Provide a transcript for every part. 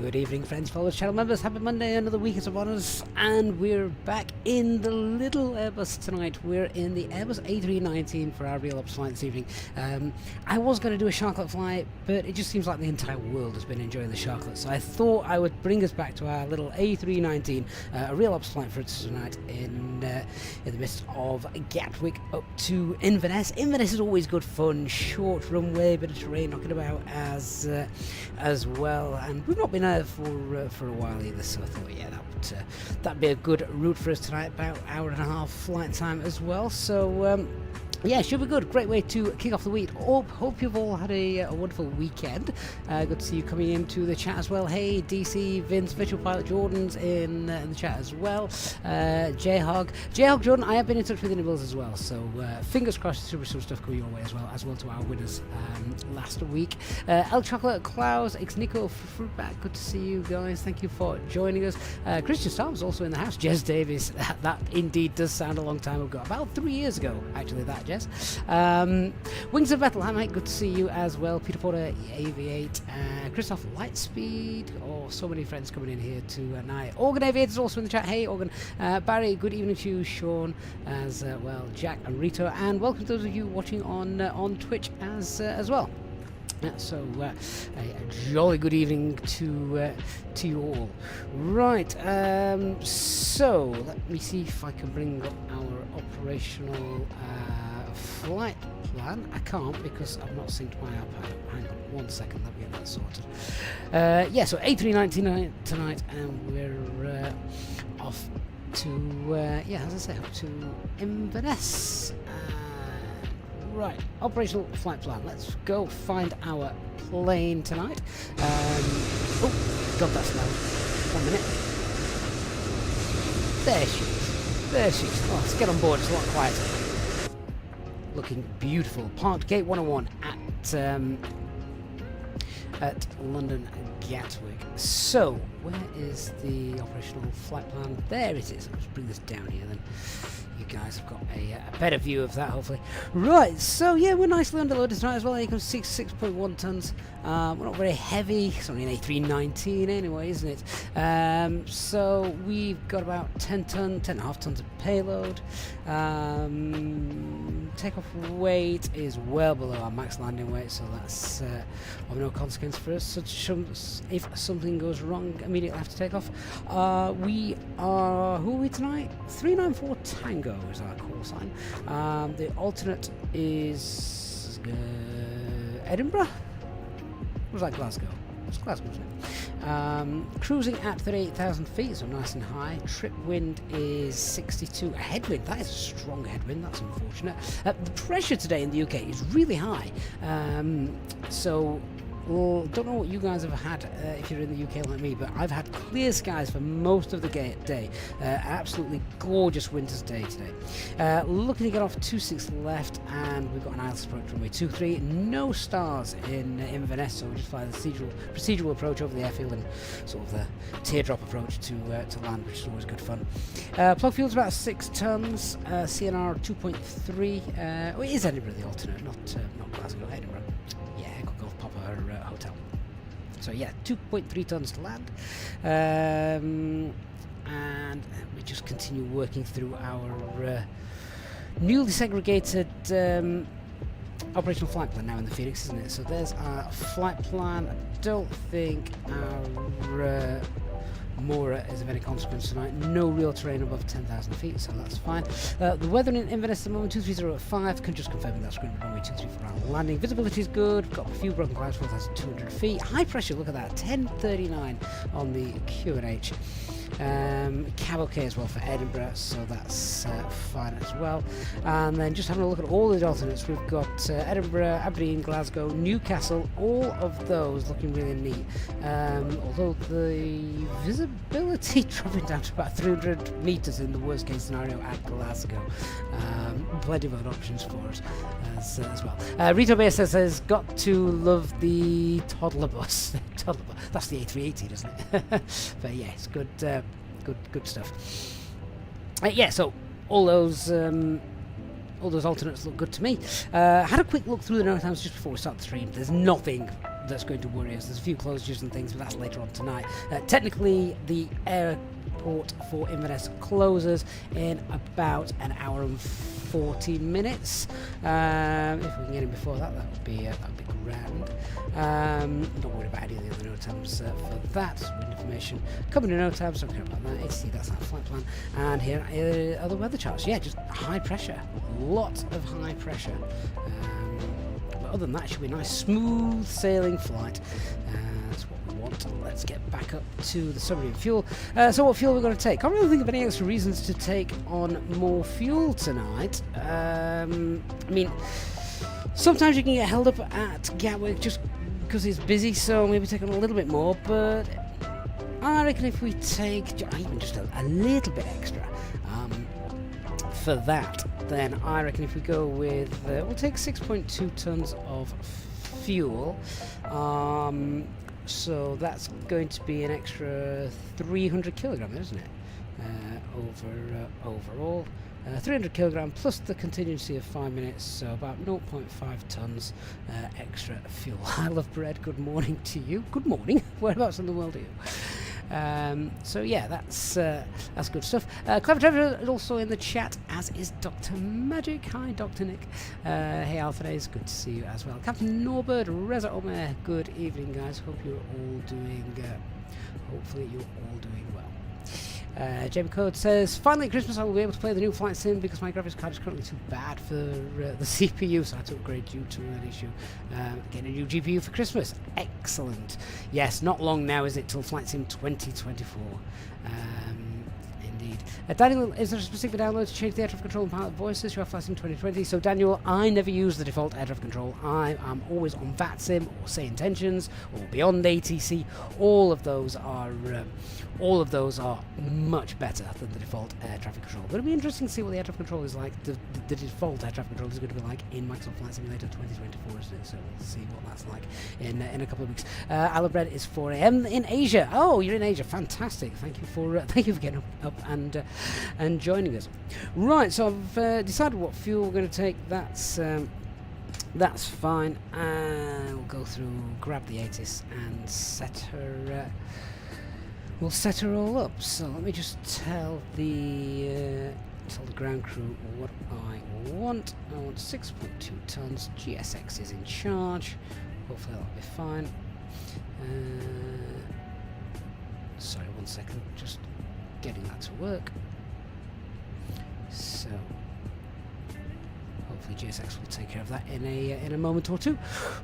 Good evening, friends, followers, channel members. Happy Monday, another week is upon us, and we're back in the little Airbus tonight. We're in the Airbus A319 for our real ops flight this evening. I was going to do a Sharklet flight, but it just seems like the entire world has been enjoying the Sharklet, so I thought I would bring us back to our little A319, a real ops flight for us tonight in the midst of Gatwick up to Inverness. Inverness is always good fun, short runway, bit of terrain knocking about as well, and we've not been there for a while either, so I thought, yeah, that'd be a good route for us tonight, about an hour and a half flight time as well. So yeah, should be good. Great way to kick off the week. Hope you've all had a wonderful weekend. Good to see you coming into the chat as well. Hey, DC, Vince, Virtual Pilot Jordan's in the chat as well. J-Hog Jordan, I have been in touch with IniBuilds as well, so fingers crossed there will be some stuff coming your way as well to our winners last week. El Chocolate, Klaus, Nico, Fruitback, good to see you guys. Thank you for joining us. Christian Storm's also in the house. Jez Davis, that indeed does sound a long time ago. About 3 years ago, actually, that, Jez. Wings of Metal, hi mate, good to see you as well. Peter Porter, AV8, Christoph Lightspeed, so many friends coming in here tonight. Organ Aviator's also in the chat. Hey Organ. Barry, good evening to you. Sean as well, Jack and Rito, and welcome to those of you watching on Twitch as well. So a jolly good evening to you all. Right, so let me see if I can bring up our operational flight plan. I can't because I've not synced my iPad. Hang on 1 second, let me get that sorted. Yeah, so A319 tonight, and we're off to, yeah, as I say, up to Inverness. Right, operational flight plan. Let's go find our plane tonight. Oh, God, that's loud. 1 minute. There she is. There she is. Oh, let's get on board. It's a lot quieter. Looking beautiful. Parked Gate 101 at London Gatwick. So, where is the operational flight plan? There it is. Let's bring this down here then. You guys have got a better view of that, hopefully. Right, so yeah, we're nicely underloaded tonight as well. Here comes 6.1 tons. We're not very heavy. It's only an A319 anyway, isn't it? So we've got about 10.5 tons of payload. Takeoff weight is well below our max landing weight, so that's of no consequence for us. If something goes wrong immediately after takeoff, we are, who are we tonight? 394 Tango is our call sign. The alternate is Edinburgh? Or was that Glasgow? It's Glasgow, isn't it? Cruising at 38,000 feet, so nice and high. Trip wind is 62. A headwind, that is a strong headwind, that's unfortunate. The pressure today in the UK is really high. So, well, don't know what you guys have had if you're in the UK like me, but I've had clear skies for most of the day. Absolutely gorgeous winter's day today. Looking to get off 26 left, and we've got an IELTS approach runway 23. No stars in Inverness, so we just fly the procedural approach over the airfield and sort of the teardrop approach to land, which is always good fun. Plug fuel's about 6 tons. CNR 2.3. Oh, it is Edinburgh the alternate, not Glasgow. Edinburgh. Hotel. So yeah, 2.3 tons to land, and we just continue working through our newly segregated operational flight plan now in the Phoenix, isn't it? So there's our flight plan. I don't think our Mora is of any consequence tonight. No real terrain above 10,000 feet, so that's fine. The weather in Inverness at the moment, 230.5. Can just confirm that screen runway 23 for our landing. Visibility is good. Got a few broken clouds, 4,200 feet. High pressure, look at that, 1039 on the QNH. Cab okay as well for Edinburgh, so that's fine as well. And then just having a look at all the alternates, we've got Edinburgh, Aberdeen, Glasgow, Newcastle, all of those looking really neat. Although the visibility dropping down to about 300 metres in the worst case scenario at Glasgow. Plenty of other options for us as well. Rito Bay says, got to love the toddler bus. That's the A380, isn't it? But yeah, it's good. Good stuff. Yeah, so all those alternates look good to me. Had a quick look through the note times just before we start the stream. There's nothing that's going to worry us. There's a few closures and things, but that's later on tonight. Technically, the airport for Inverness closes in about an hour and 40 minutes. If we can get in before that, that would be grand. Not worried about any of the other NOTAMs for that. Wind information coming in NOTAMs, don't care about that. ATC, that's our flight plan. And here are the weather charts. Yeah, just high pressure. Lots of high pressure. But other than that, it should be a nice, smooth sailing flight. That's what we want. Let's get back up to the summary of fuel. So what fuel are we going to take? Can't really think of any extra reasons to take on more fuel tonight. I mean, sometimes you can get held up at Gatwick just because it's busy, so maybe take on a little bit more, but I reckon if we take even just a little bit extra for that, then I reckon if we go with, we'll take 6.2 tons of fuel, so that's going to be an extra 300 kilograms, isn't it, overall. 300 kilogram plus the contingency of 5 minutes, so about 0.5 tons extra fuel. I love bread. Good morning to you. Good morning. Whereabouts in the world are you? So yeah, that's good stuff. Clever Trevor is also in the chat, as is Dr. Magic. Hi, Dr. Nick. Hey, Alpha Days. Good to see you as well. Captain Norbert, Reza Omer. Good evening, guys. Hope you're all doing. Hopefully, you're all doing well. Jamie Code says, finally at Christmas I will be able to play the new flight sim because my graphics card is currently too bad for the CPU, so I had to upgrade due to an issue. Getting a new GPU for Christmas. Excellent. Yes, not long now, is it, till flight sim 2024. Indeed. Daniel, is there a specific download to change the air traffic control and pilot voices? You have flight sim 2020. So Daniel, I never use the default air traffic control. I am always on VATSIM or Say Intentions or Beyond ATC. All of those are much better than the default air traffic control. But it'll be interesting to see what the air traffic control is like. The default air traffic control is going to be like in Microsoft Flight Simulator 2024, isn't it? So we'll see what that's like in a couple of weeks. Alabred is 4 a.m. in Asia. Oh, you're in Asia. Fantastic. Thank you for getting up and joining us. Right. So I've decided what fuel we're going to take. That's fine. We'll go through, grab the ATIS and set her. We'll set her all up. So let me just tell the ground crew what I want. I want 6.2 tons. GSX is in charge. Hopefully that'll be fine. Sorry, 1 second. Just getting that to work. So hopefully GSX will take care of that in a moment or two.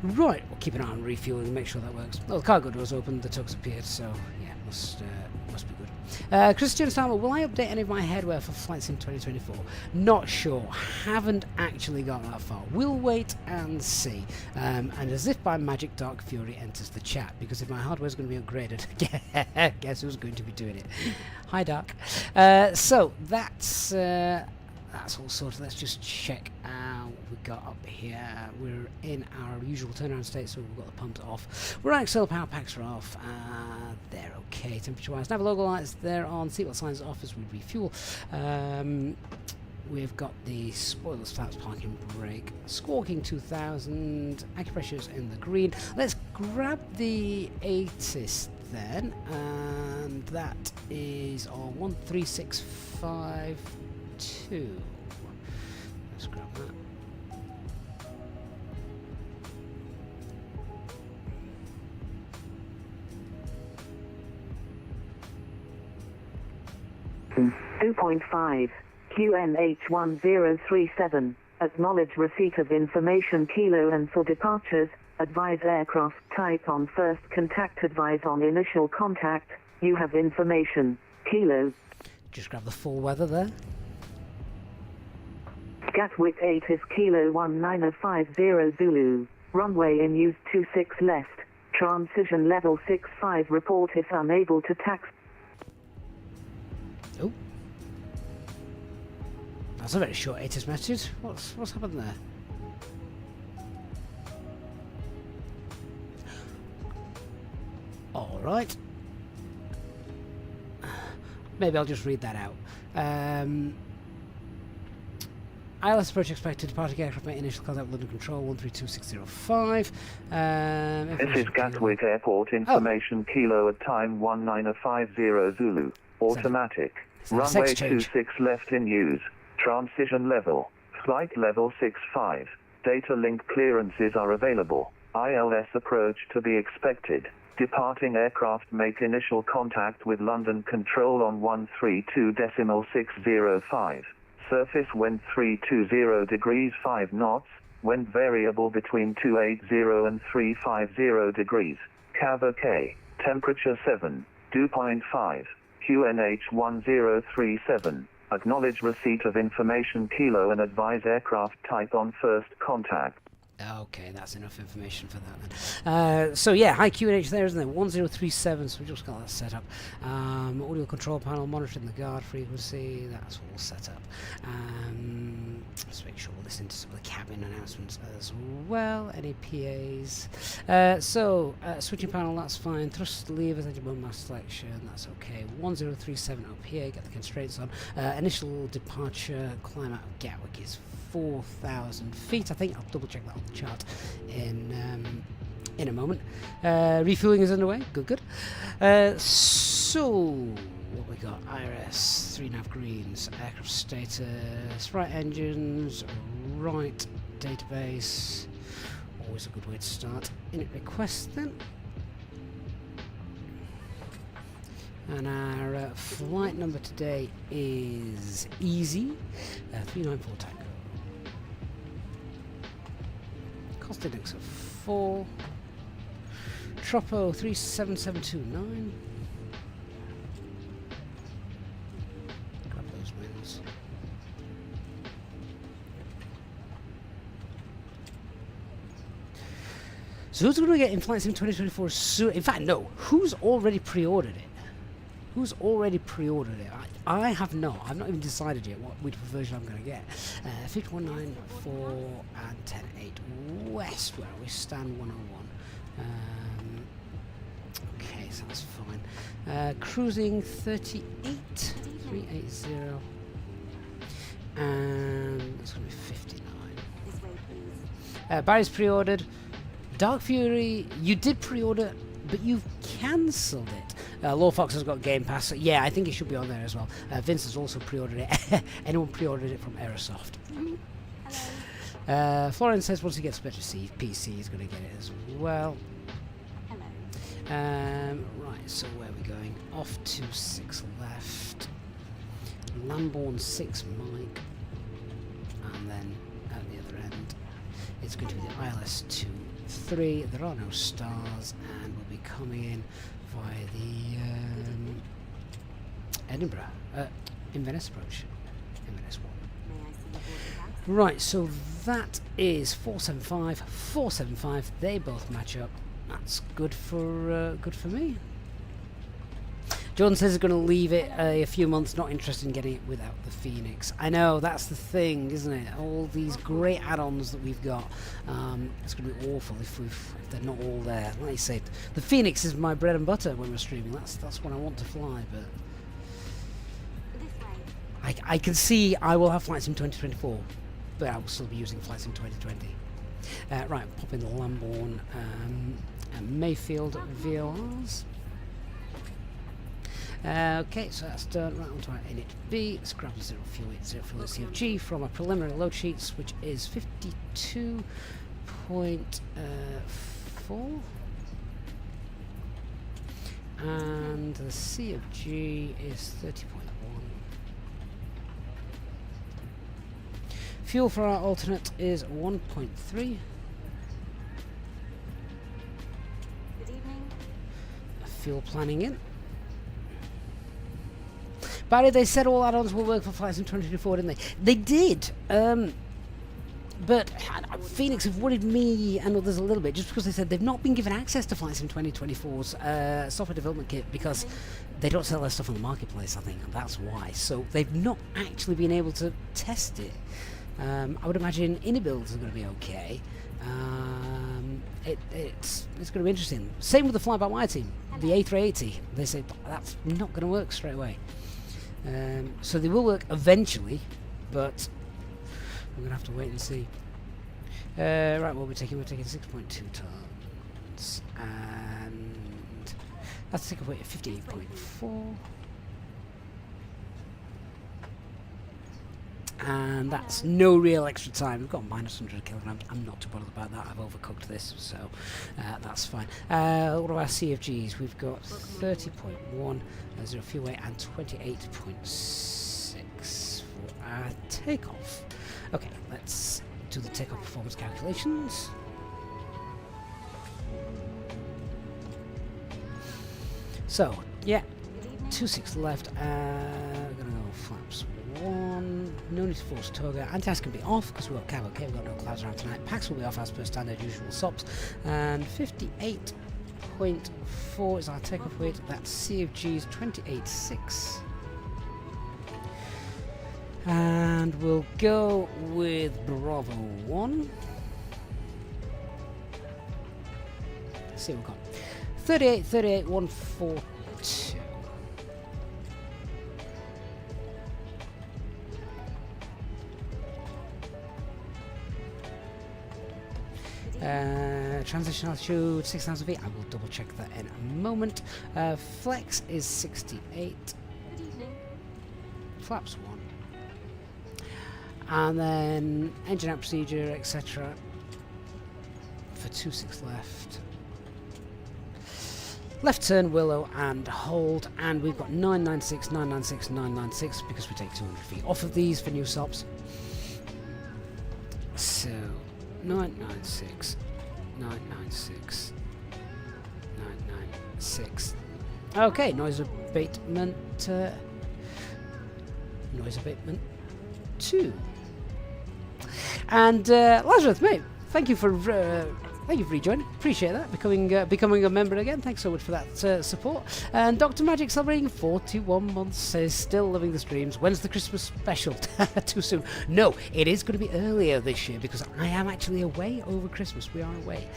Right, we'll keep an eye on refueling and make sure that works. Well, the cargo door's open, the tugs appeared, so yeah, must be good. Christian Starmer, will I update any of my headwear for Flight Sim 2024? Not sure. Haven't actually got that far. We'll wait and see. And as if by magic, Dark Fury enters the chat, because if my hardware's going to be upgraded, guess who's going to be doing it? Hi, Dark. So that's all sorted. Let's just check what we've got up here. We're in our usual turnaround state, so we've got the pumps off. We're on external power packs are off. They're okay temperature wise. Nav logo lights, they're on. Seatbelt signs off as we refuel. We've got the spoilers, flaps, parking brake, squawking 2000, acupressures in the green. Let's grab the ATIS then, and that is on 13652. Let's grab that. Captain, 2.5, QNH1037, acknowledge receipt of information Kilo and for departures, advise aircraft type on first contact, advise on initial contact, you have information, Kilo. Just grab the full weather there. Gatwick 8 is Kilo 1950 Zulu, runway in use 26 left, transition level 65, report if unable to tax. Oh. That's a very short ATIS message. What's happened there? Alright. Maybe I'll just read that out. ILS approach expected. Departing aircraft make initial contact with London Control 132605. This is Gatwick Airport information Kilo at time 1950 Zulu. Automatic. Runway 26 left in use. Transition level. Flight level 65. Data link clearances are available. ILS approach to be expected. Departing aircraft make initial contact with London Control on 132.605. Surface wind 320 degrees 5 knots. Wind variable between 280 and 350 degrees. Cav OK. Temperature 7. Dew point 5. QNH 1037. Acknowledge receipt of information Kilo and advise aircraft type on first contact. Okay, that's enough information for that then. So yeah, high QNH there, isn't it? 1037, so we just got that set up. Audio control panel monitoring the guard frequency, that's all set up. Let's make sure we'll listen to some of the cabin announcements as well. Any PAs? Switching panel, that's fine. Thrust levers, engine bone mass selection, that's okay. 1037 OPA, get the constraints on. Initial departure climb out of Gatwick is 4,000 feet. I think I'll double check that on the chart in a moment. Refueling is underway. Good. So what we got? IRS 3 nav greens, aircraft status, right engines, right database. Always a good way to start. Init request then. And our flight number today is Easy 394 Tango. Cost index of 4. Tropo 37729. Grab those wins. So who's going to get in Flight Sim 2024 soon? In fact, no. Who's already pre-ordered it? Who's already pre-ordered it? I have not. I've not even decided yet which version I'm going to get. 5194 and 108 West, where we stand 101. Okay, so that's fine. Cruising 38, 380. And it's going to be 59. Barry's pre-ordered. Dark Fury, you did pre-order, but you've cancelled it. Law Fox has got Game Pass. So yeah, I think it should be on there as well. Vince has also pre-ordered it. Anyone pre-ordered it from Aerosoft? Hello. Florian says once he gets a better PC, he's going to get it as well. Hello. Right, so where are we going? Off to 6 left. Lambourne 6 Mike. And then at the other end, it's going to be the ILS 2-3. There are no stars, and we'll be coming in via the Edinburgh, Inverness approach. Inverness 1. May I see the boarding pass? Right, so that is 475, 475. They both match up. That's good for me. Jordan says he's going to leave it a few months, not interested in getting it without the Phoenix. I know, that's the thing, isn't it? All these great add-ons that we've got. It's going to be awful if they're not all there. Like I said, the Phoenix is my bread and butter when we're streaming. That's what I want to fly, but This way. I can see I will have Flight Sim 2024, but I will still be using Flight Sim 2020. Right, pop in the Lambourne and Mayfield VORs. Okay, so that's done. Right onto our init B. Let's grab the 0 fuel CFG from our preliminary load sheets, which is 52.4. And the CFG is 30.1. Fuel for our alternate is 1.3. Good evening. Fuel planning in. Barry, they said all add-ons will work for Flight Sim 2024, didn't they? They did, but Phoenix have worried me and others a little bit, just because they said they've not been given access to Flight Sim 2024's software development kit because they don't sell their stuff on the marketplace, I think, and that's why. So they've not actually been able to test it. I would imagine IniBuilds are going to be okay. It's going to be interesting. Same with the fly-by-wire team, the A380. They say that's not going to work straight away. So they will work eventually, but We're going to have to wait and see. Right, what we're taking 6.2 tons. And that's a takeoff weight of 58.4. And that's no real extra time. We've got minus 100 kilograms. I'm not too bothered about that. I've overcooked this, so that's fine. What are our CFGs? We've got 30.1 zero fuel weight and 28.6 for our takeoff. Okay, let's do the takeoff performance calculations. So, yeah, 26 left. We're gonna go flaps 1. No need to force toga. Anti-ice can be off because we've got cab. Okay, we've got no clouds around tonight. Packs will be off as per standard usual SOPs. And 58.4 is our takeoff weight. That's CFG's 28.6. And we'll go with Bravo 1. Let's see what we've got. 38.142. Transition altitude 6,000 feet. I will double check that in a moment. Flex is 68. Good evening. Flaps 1. And then engine out procedure, etc. For 26 left. Left turn, Willow, and hold. And we've got 996, 996, 996 because we take 200 feet off of these for new SOPs. So 996, 996, 996. Okay, noise abatement 2. And Lazarus, mate, thank you for rejoining. Appreciate that. Becoming a member again. Thanks so much for that support. And Dr. Magic celebrating 41 months says still loving the streams. When's the Christmas special? Too soon. No, it is going to be earlier this year because I am actually away over Christmas. We are away.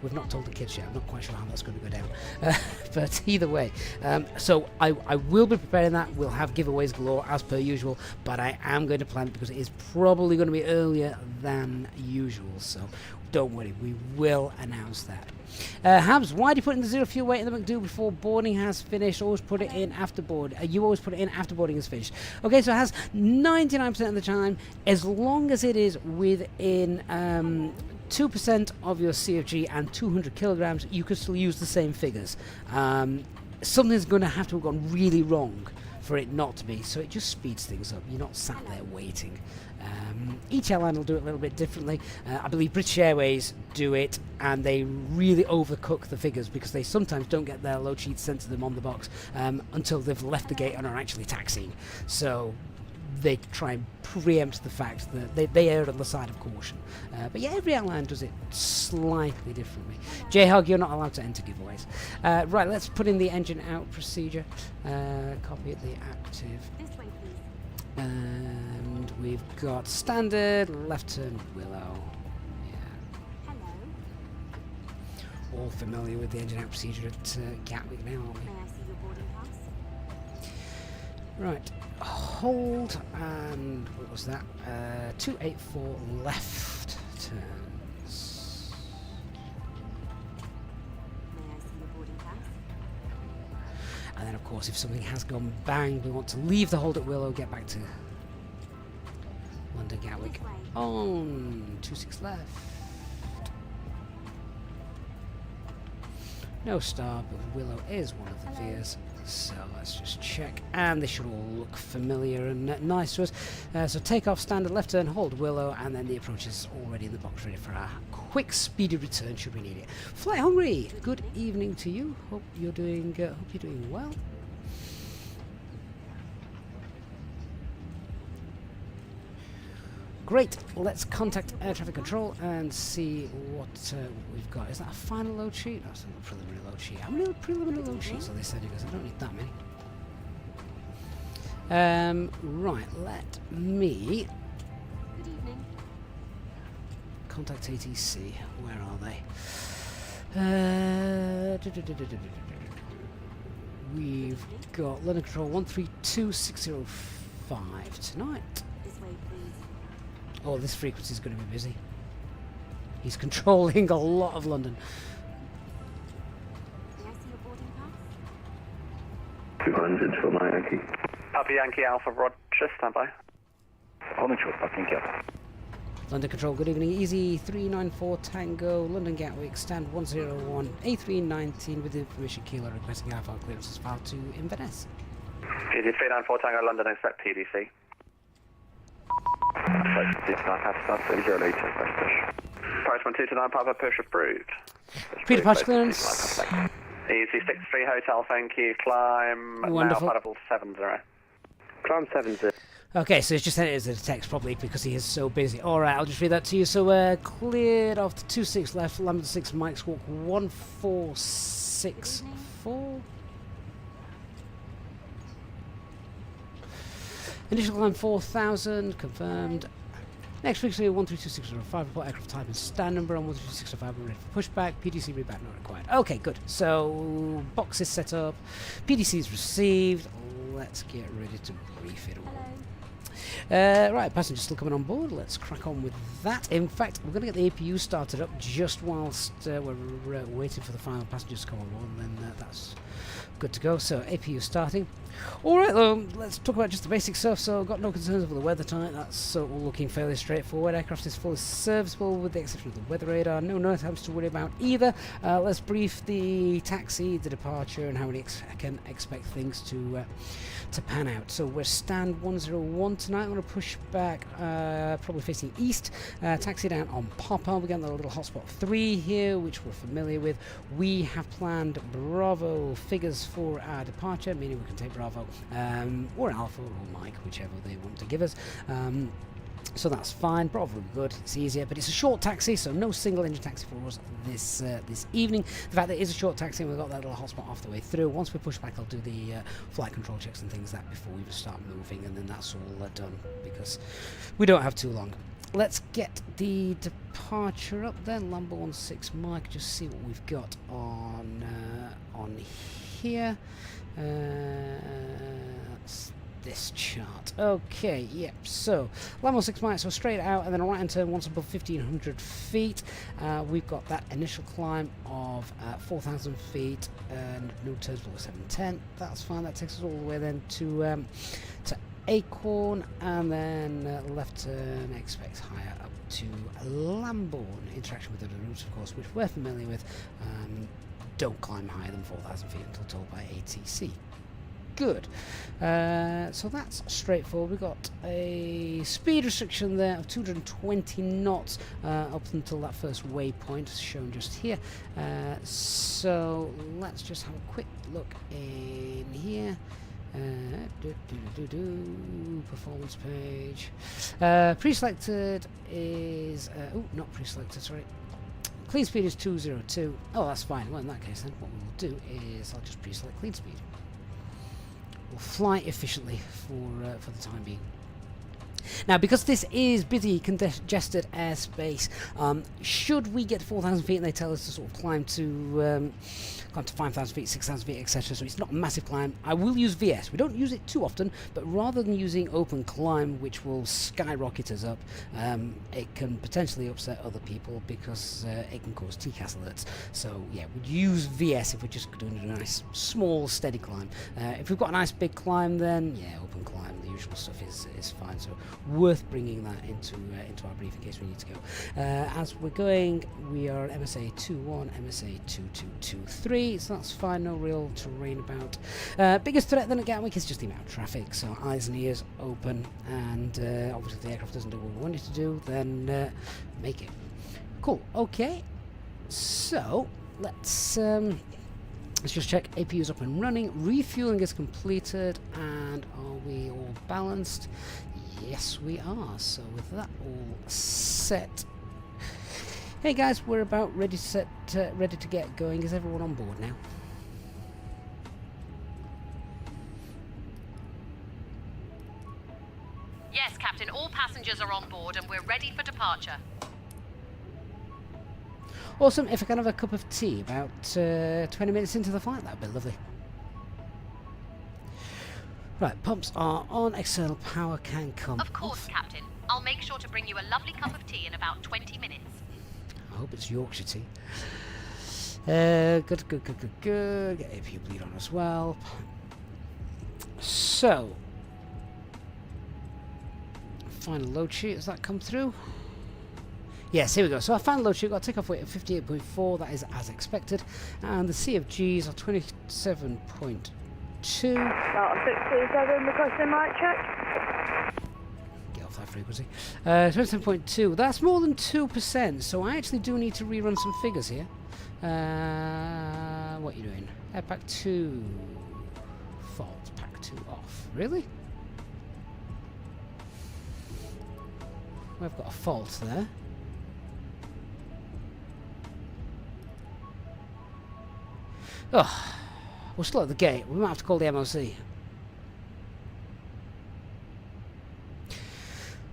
We've not told the kids yet. I'm not quite sure how that's going to go down. But either way, so I will be preparing that. We'll have giveaways galore as per usual, but I am going to plan it because it is probably going to be earlier than usual. So don't worry, we will announce that. Habs, why do you put in the zero fuel weight in the McDo before boarding has finished? Always put it in after board. You always put it in after boarding is finished. Okay, so it has 99% of the time, as long as it is within 2% of your CFG and 200 kilograms, you could still use the same figures. Something's going to have to have gone really wrong for it not to be, so it just speeds things up. You're not sat there waiting. Each airline will do it a little bit differently. I believe British Airways do it, and they really overcook the figures because they sometimes don't get their load sheets sent to them on the box until they've left the gate and are actually taxiing. So they try and preempt the fact that they err on the side of caution. But yeah, every airline does it slightly differently. J-Hog, you're not allowed to enter giveaways. Right, let's put in the engine out procedure. Copy the active. This way, please. And we've got standard, left turn, Willow. Yeah. Hello. All familiar with the engine out procedure at Gatwick now, aren't we? May I see your boarding pass? Right, hold, and what was that? 284 left turns. May I see your boarding pass? And then, of course, if something has gone bang, we want to leave the hold at Willow, get back to London Gatwick. This way. On 26 left. No star, but Willow is one of the Veers. So let's just check, and they should all look familiar and nice to us. So takeoff, standard, left turn, hold Willow, and then the approach is already in the box ready for our quick, speedy return should we need it. Fly Hungry, good evening to you. Hope you're doing well. Great, let's contact air traffic control and see what we've got. Is that a final load sheet? That's not a preliminary load sheet. How many preliminary load sheets are they sending us? I don't need that many. Right, let me Good evening. contact ATC. Where are they? We've got London Control 132605 tonight. This way, please. Oh, this frequency is going to be busy. He's controlling a lot of London. May I see your boarding pass? 200 for my Yankee. Papa Yankee Alpha, Roger, stand by. Control, fucking Yankee. London Control, good evening. Easy 394 Tango, London Gatwick, stand 101, A319 with information Kilo requesting IFR clearances filed to Inverness. Easy 394 Tango, London, expect TDC. Approach 129 Papa, push approved. Pre-departure clearance. Easy 63 Hotel, thank you. Climb Wonderful. now, level 70. Climb 70. Okay, so it's just sent it as a text probably because he is so busy. Alright, I'll just read that to you. So cleared off the 26 left, Lambda 6, Mike's Walk 1464. Initial climb 4000, confirmed. Next frequency 132605, report aircraft type and stand number on 132605, we're ready for pushback, PDC reback not required. Okay, good. So, box is set up, PDC is received, let's get ready to brief it all. Right, passengers still coming on board, let's crack on with that. In fact, we're going to get the APU started up just whilst we're waiting for the final passengers to come on board, and then that's good to go. So, APU starting. Alright, let's talk about just the basic stuff. So, got no concerns over the weather tonight. That's all looking fairly straightforward. Aircraft is fully serviceable with the exception of the weather radar. No notes to worry about either. Let's brief the taxi, the departure, and how we can expect things to pan out. So, we're stand 101 tonight. I'm going to push back, probably facing east. Taxi down on Papa. We're getting the little hotspot 3 here, which we're familiar with. We have planned Bravo figures for our departure, meaning we can take Bravo or Alpha or Mike, whichever they want to give us. So that's fine. Bravo will be good. It's easier, but it's a short taxi, so no single engine taxi for us this evening. The fact that it is a short taxi and we've got that little hotspot off the way through. Once we push back, I'll do the flight control checks and things like that before we start moving, and then that's all done because we don't have too long. Let's get the departure up then. Lambo 16 Mike. Just see what we've got on here. That's this chart. Okay, yep. So Lambo 6 Mike, so straight out and then a right hand turn once above 1500 feet. We've got that initial climb of 4000 feet and no turns below 710. That's fine. That takes us all the way then to Acorn, and then left turn expects higher up to Lambourne. Interaction with the routes, of course, which we're familiar with. Don't climb higher than 4,000 feet until told by ATC. Good. So that's straightforward. We've got a speed restriction there of 220 knots up until that first waypoint shown just here. So let's just have a quick look in here. Performance page. Pre-selected is not pre-selected, sorry. Clean speed is 202. Oh, that's fine. Well, in that case then what we'll do is I'll just pre-select clean speed. We'll fly efficiently for the time being. Now, because this is busy, congested airspace, should we get to 4,000 feet and they tell us to sort of climb to 5,000 feet, 6,000 feet, etc., so it's not a massive climb, I will use VS. We don't use it too often, but rather than using open climb, which will skyrocket us up, it can potentially upset other people because it can cause TCAS alerts. So, yeah, we'd use VS if we're just doing a nice, small, steady climb. If we've got a nice big climb, then, yeah, open climb, the usual stuff is fine. So, worth bringing that into our brief in case we need to go. As we're going, we are MSA 21, MSA 2223, so that's fine, no real terrain about. Biggest threat then at Gatwick is just the amount of traffic, so eyes and ears open, and obviously if the aircraft doesn't do what we want it to do, then make it. Cool, okay, so let's just check APU is up and running, refueling is completed, and are we all balanced? Yes, we are. So with that all set, hey guys, we're about ready to get going. Is everyone on board now? Yes, Captain. All passengers are on board, and we're ready for departure. Awesome. If I can have a cup of tea about 20 minutes into the flight, that'd be lovely. Right, pumps are on, external power can come Of course, off. Captain. I'll make sure to bring you a lovely cup of tea in about 20 minutes. I hope it's Yorkshire tea. Good. Get APU bleed on as well. So, final load sheet, has that come through? Yes, here we go. So our final load sheet got a takeoff weight of 58.4, that is as expected. And the CFGs are 27.2. Delta 627 requesting light check. Get off that frequency. 27.2, that's more than 2%, so I actually do need to rerun some figures here. What are you doing? Pack 2 fault, pack 2 off. Really? We've got a fault there. Oh, we're still at the gate. We might have to call the MOC.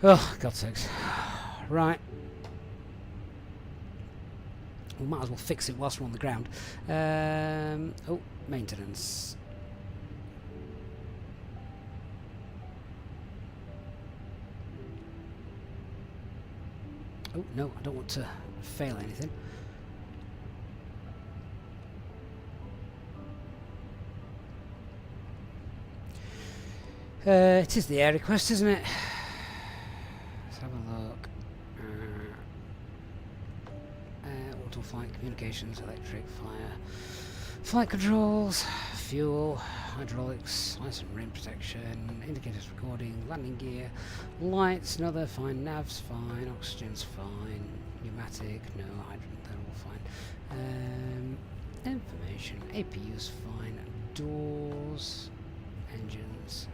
Oh, God's sakes. Right. We might as well fix it whilst we're on the ground. Oh, maintenance. Oh, no, I don't want to fail anything. It is the air request, isn't it? Let's have a look. Auto flight, communications, electric, flight controls, fuel, hydraulics, lights and rain protection, indicators recording, landing gear, lights, another fine, nav's fine, oxygen's fine, pneumatic, no, hydrant, they're all fine. Information, APU's fine, doors, engines.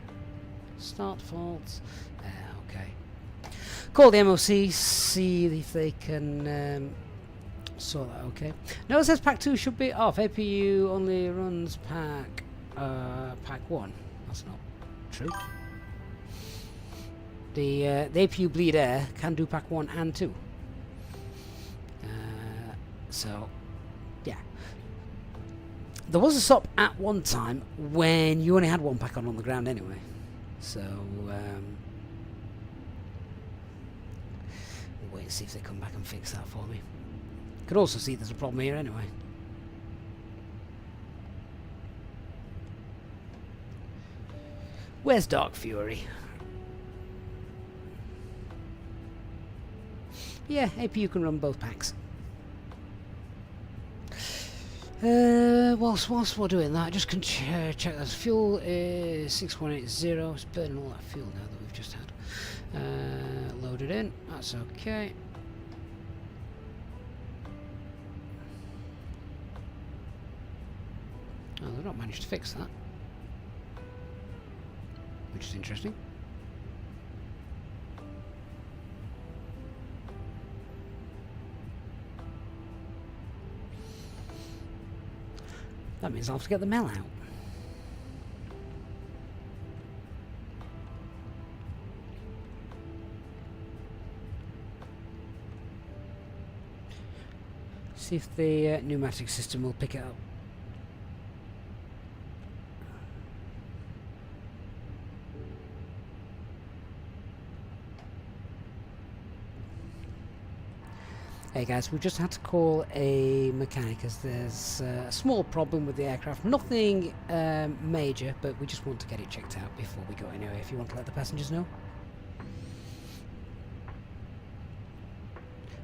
Start faults. Okay. Call the MOC, see if they can sort that. Okay. No, it says pack 2 should be off. APU only runs pack 1. That's not true. The APU bleed air can do pack 1 and 2. So, yeah. There was a stop at one time when you only had one pack on the ground anyway. So, we'll wait and see if they come back and fix that for me. Could also see there's a problem here anyway. Where's Dark Fury? Yeah, APU can run both packs. Whilst we're doing that, just can check that fuel is 6180. It's burning all that fuel now that we've just had. Loaded in, that's okay. Oh, they've not managed to fix that, which is interesting. That means I'll have to get the mail out. See if the pneumatic system will pick it up. Hey guys, we've just had to call a mechanic as there's a small problem with the aircraft. Nothing major, but we just want to get it checked out before we go anyway, if you want to let the passengers know.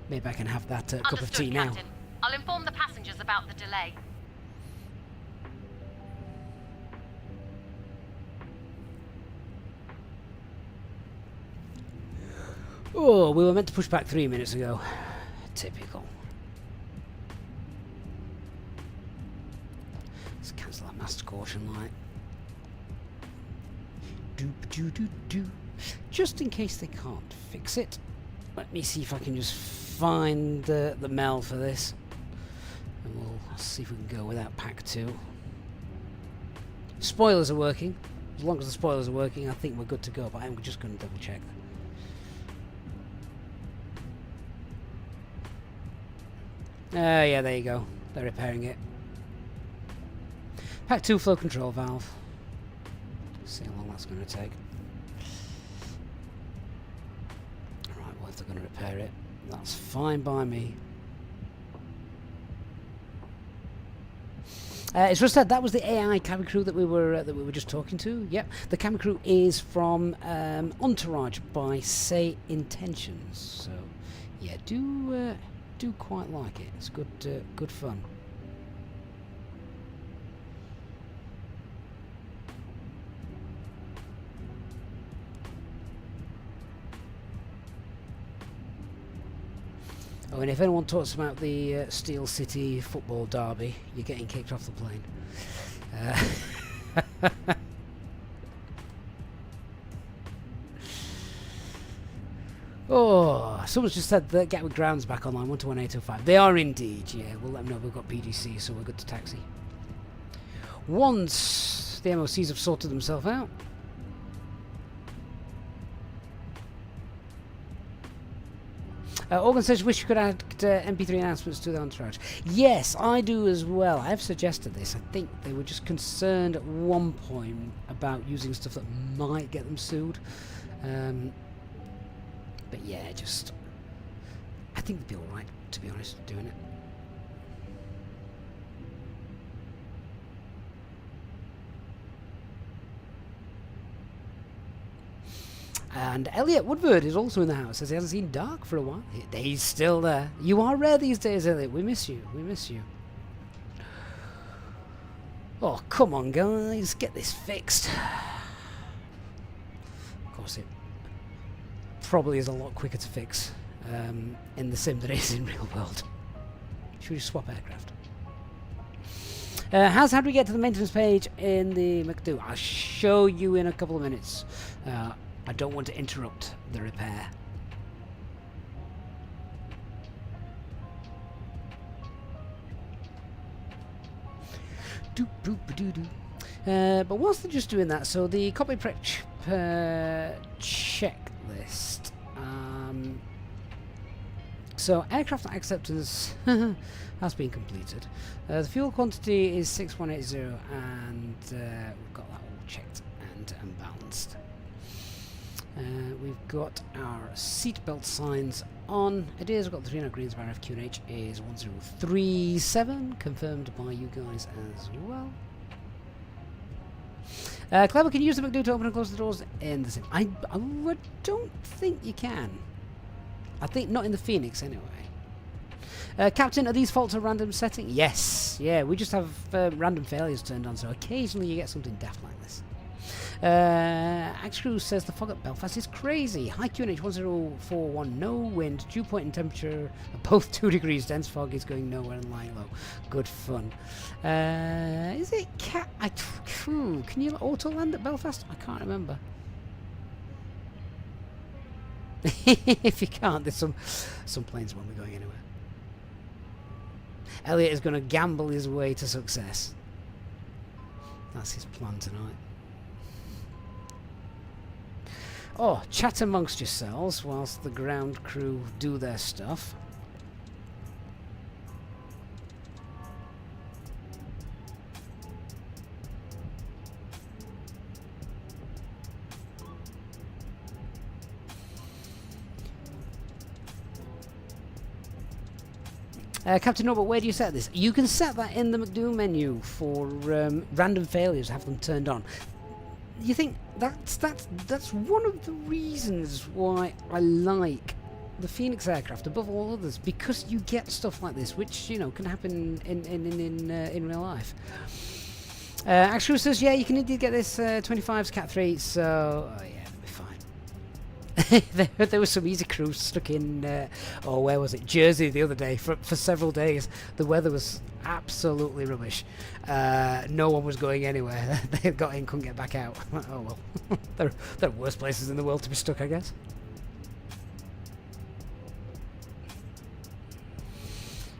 Maybe I can have that cup of tea now. Captain. I'll inform the passengers about the delay. Oh, we were meant to push back 3 minutes ago. Typical. Let's cancel that master caution light. Just in case they can't fix it. Let me see if I can just find the mail for this. And we'll see if we can go without pack 2. Spoilers are working. As long as the spoilers are working, I think we're good to go, but I'm just going to double check. Yeah, there you go. They're repairing it. Pack 2 flow control valve. See how long that's going to take. repair it. That's fine by me. It's just said that was the AI cabin crew that we were just talking to. Yep, the cabin crew is from Entourage by Say Intentions. So yeah, do quite like it. It's good fun. Oh, and if anyone talks about the Steel City football derby, you're getting kicked off the plane. Oh, someone's just said that Gatwick Ground's back online, 121805. They are indeed, yeah. We'll let them know we've got PDC, so we're good to taxi. Once the MOCs have sorted themselves out. Organ says, wish you could add MP3 announcements to the Entourage. Yes, I do as well. I've suggested this. I think they were just concerned at one point about using stuff that might get them sued. But yeah, just... I think they'd be alright, to be honest, doing it. And Elliot Woodward is also in the house. Says he hasn't seen Dark for a while. He's still there. You are rare these days, Elliot. We miss you. We miss you. Oh, come on, guys. Get this fixed. Of course, it probably is a lot quicker to fix in the sim than it is in real world. Should we swap aircraft? How do we get to the maintenance page in the McDo? I'll show you in a couple of minutes. I don't want to interrupt the repair. But whilst they're just doing that, so the Cockpit prep checklist. So aircraft acceptance has been completed. The fuel quantity is 6180, and we've got that all checked and balanced. We've got our seatbelt signs on. It is, we've got the 300 greens bar FQ&H is 1037, confirmed by you guys as well. Clever, can you use the McDo to open and close the doors in the sim? I don't think you can. I think not in the Fenix anyway. Captain, are these faults a random setting? Yes. Yeah, we just have random failures turned on, so occasionally you get something daft like this. Axcrew says the fog at Belfast is crazy. High QNH 1041, no wind, dew point and temperature are both 2 degrees. Dense fog is going nowhere and lying low. Good fun. Is it can you auto land at Belfast? I can't remember. If you can't, there's some planes won't be going anywhere. Elliot is going to gamble his way to success. That's his plan tonight. Oh, chat amongst yourselves whilst the ground crew do their stuff. Captain Norbert, where do you set this? You can set that in the McDo menu for random failures, have them turned on. You think that's one of the reasons why I like the Fenix aircraft above all others, because you get stuff like this, which can happen in real life. Actually says, yeah, you can indeed get this 25's Cat 3, so yeah, it'll be fine. There was some Easy Crew stuck in, where was it? Jersey the other day for several days. The weather was absolutely rubbish. No one was going anywhere. They got in, couldn't get back out. Oh well. There are worse places in the world to be stuck, I guess.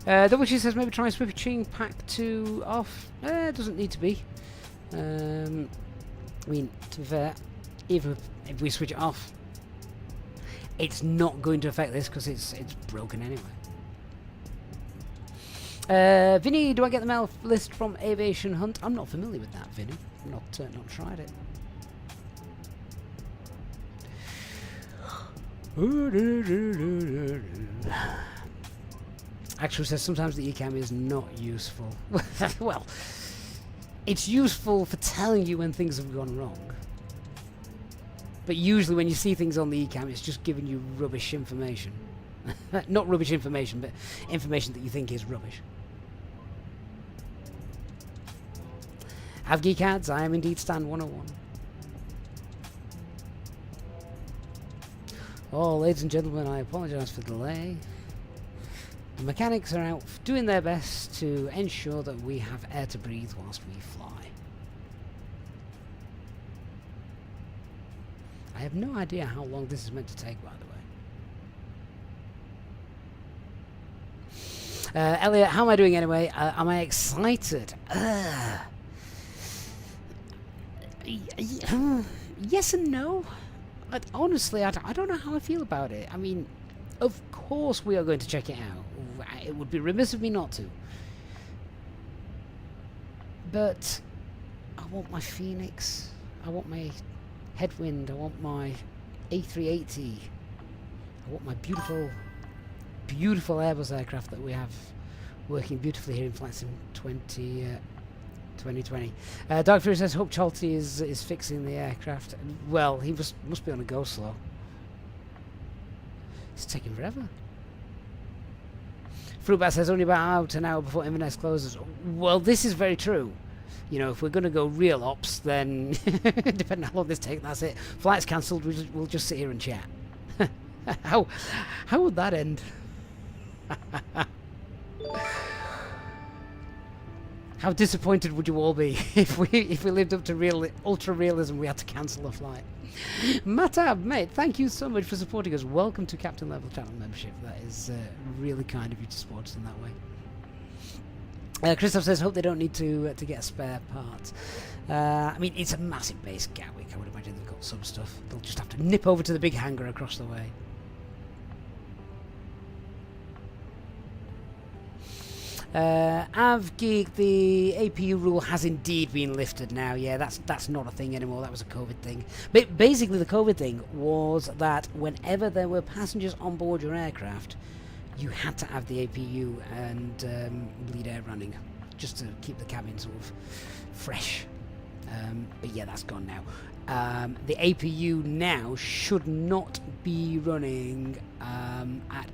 Double G says maybe try switching pack 2 off. It doesn't need to be. I mean, to be fair, even if we switch it off, it's not going to affect this because it's broken anyway. Vinny, do I get the mail list from Aviation Hunt? I'm not familiar with that, Vinny. I've not tried it. Actually says sometimes the eCam is not useful. Well, it's useful for telling you when things have gone wrong. But usually when you see things on the eCam, it's just giving you rubbish information. Not rubbish information, but information that you think is rubbish. Have geek ads? I am indeed Stand 101. Oh, ladies and gentlemen, I apologise for the delay. The mechanics are out doing their best to ensure that we have air to breathe whilst we fly. I have no idea how long this is meant to take, by the way. Elliot, how am I doing anyway? Am I excited? Yes and no. Honestly, I don't know how I feel about it. I mean, of course we are going to check it out. It would be remiss of me not to. But I want my Phoenix. I want my Headwind. I want my A380. I want my beautiful, beautiful Airbus aircraft that we have working beautifully here in FlightSim 2020. Dark Fury says, hope Chalty is fixing the aircraft. Well, he must be on a go slow. It's taking forever. Fruitbat says, only about an hour before Inverness closes. Well, this is very true. You know, if we're going to go real ops, then depending on how long this takes, that's it. Flight's cancelled, we'll just sit here and chat. How would that end? How disappointed would you all be if we lived up to ultra realism? We had to cancel a flight. Matab, mate, thank you so much for supporting us. Welcome to Captain Level Channel membership. That is really kind of you to support us in that way. Christoph says, hope they don't need to get a spare part. I mean, it's a massive base, Gatwick. I would imagine they've got some stuff. They'll just have to nip over to the big hangar across the way. Avgeek, the APU rule has indeed been lifted now. Yeah, that's not a thing anymore. That was a COVID thing. But basically, the COVID thing was that whenever there were passengers on board your aircraft, you had to have the APU and bleed air running, just to keep the cabin sort of fresh. But yeah, that's gone now. The APU now should not be running at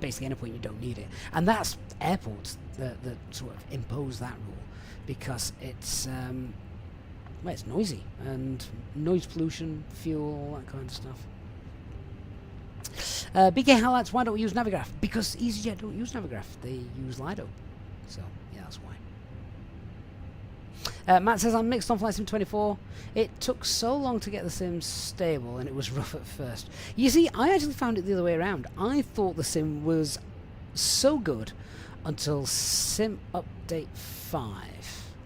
basically any point you don't need it, and that's airports that sort of impose that rule because it's well, it's noisy and noise pollution, fuel, all that kind of stuff. BK highlights, why don't we use Navigraph? Because EasyJet don't use Navigraph, they use Lido. So yeah, that's why. Matt says, I'm mixed on FlightSim 24. It took so long to get the sim stable and it was rough at first. You see, I actually found it the other way around. I thought the sim was so good until sim update 5.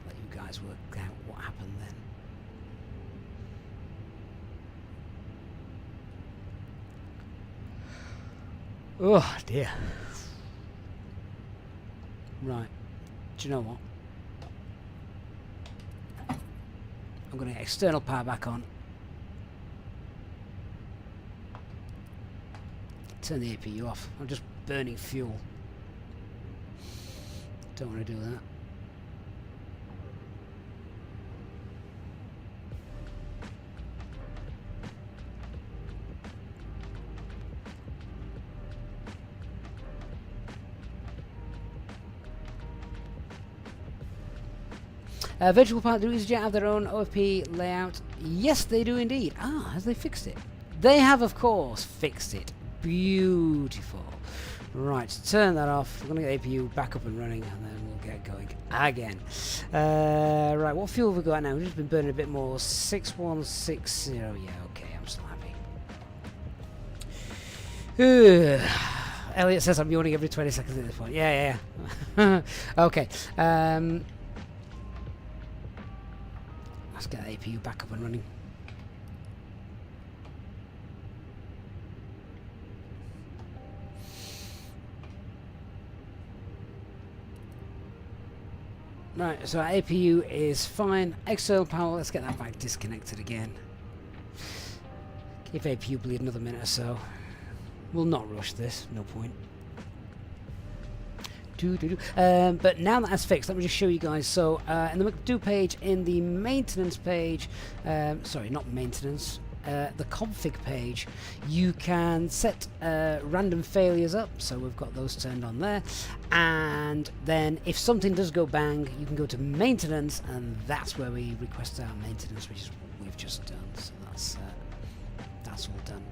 Let you guys work out what happened then. Oh dear. Right. Do you know what? I'm going to get external power back on. Turn the APU off. I'm just burning fuel. Don't want to do that. Virtual Pilot, do EasyJet have their own OFP layout? Yes, they do indeed. Ah, have they fixed it? They have, of course, fixed it. Beautiful. Right, turn that off. We're going to get APU back up and running, and then we'll get going again. Right, what fuel have we got now? We've just been burning a bit more. 6160. Yeah, okay, I'm still happy. Elliot says I'm yawning every 20 seconds at this point. Yeah. Okay. Let's get the APU back up and running. Right, so our APU is fine. External power, let's get that back disconnected again. Give APU bleed another minute or so. We'll not rush this, no point. But now that that's fixed, let me just show you guys. So in the do page, in the maintenance page, sorry, not maintenance, the config page, you can set random failures up. So we've got those turned on there. And then if something does go bang, you can go to maintenance, and that's where we request our maintenance, which is what we've just done. So that's all done.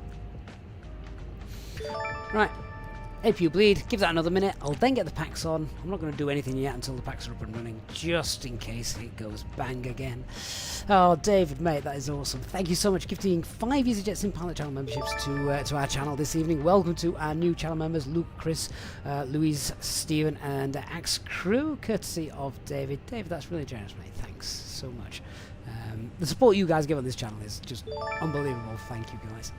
Right. APU bleed, give that another minute. I'll then get the packs on. I'm not going to do anything yet until the packs are up and running, just in case it goes bang again. Oh, David, mate, that is awesome. Thank you so much, gifting 5 Easyjet Sim Pilot channel memberships to our channel this evening. Welcome to our new channel members, Luke, Chris, Louise, Stephen, and Axe Crew, courtesy of David. David, that's really generous, mate. Thanks so much. The support you guys give on this channel is just unbelievable. Thank you, guys.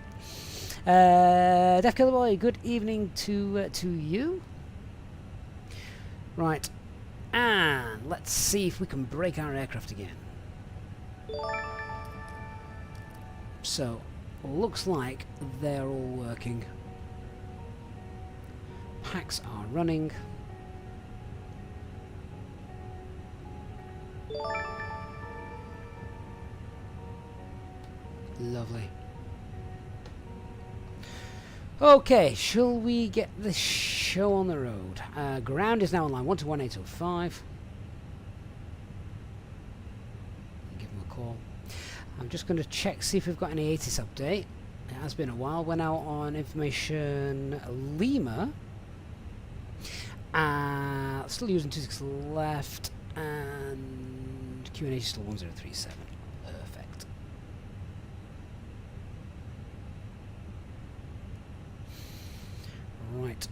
Def Killer Boy, good evening to you. Right, and let's see if we can break our aircraft again. So, looks like they're all working. Packs are running. Lovely. Okay, shall we get this show on the road? Ground is now online, 121-805. Give them a call. I'm just going to check, see if we've got any ATIS update. It has been a while. We're now on information Lima. Still using 26 left, and QNH is still 1037. Perfect. Right.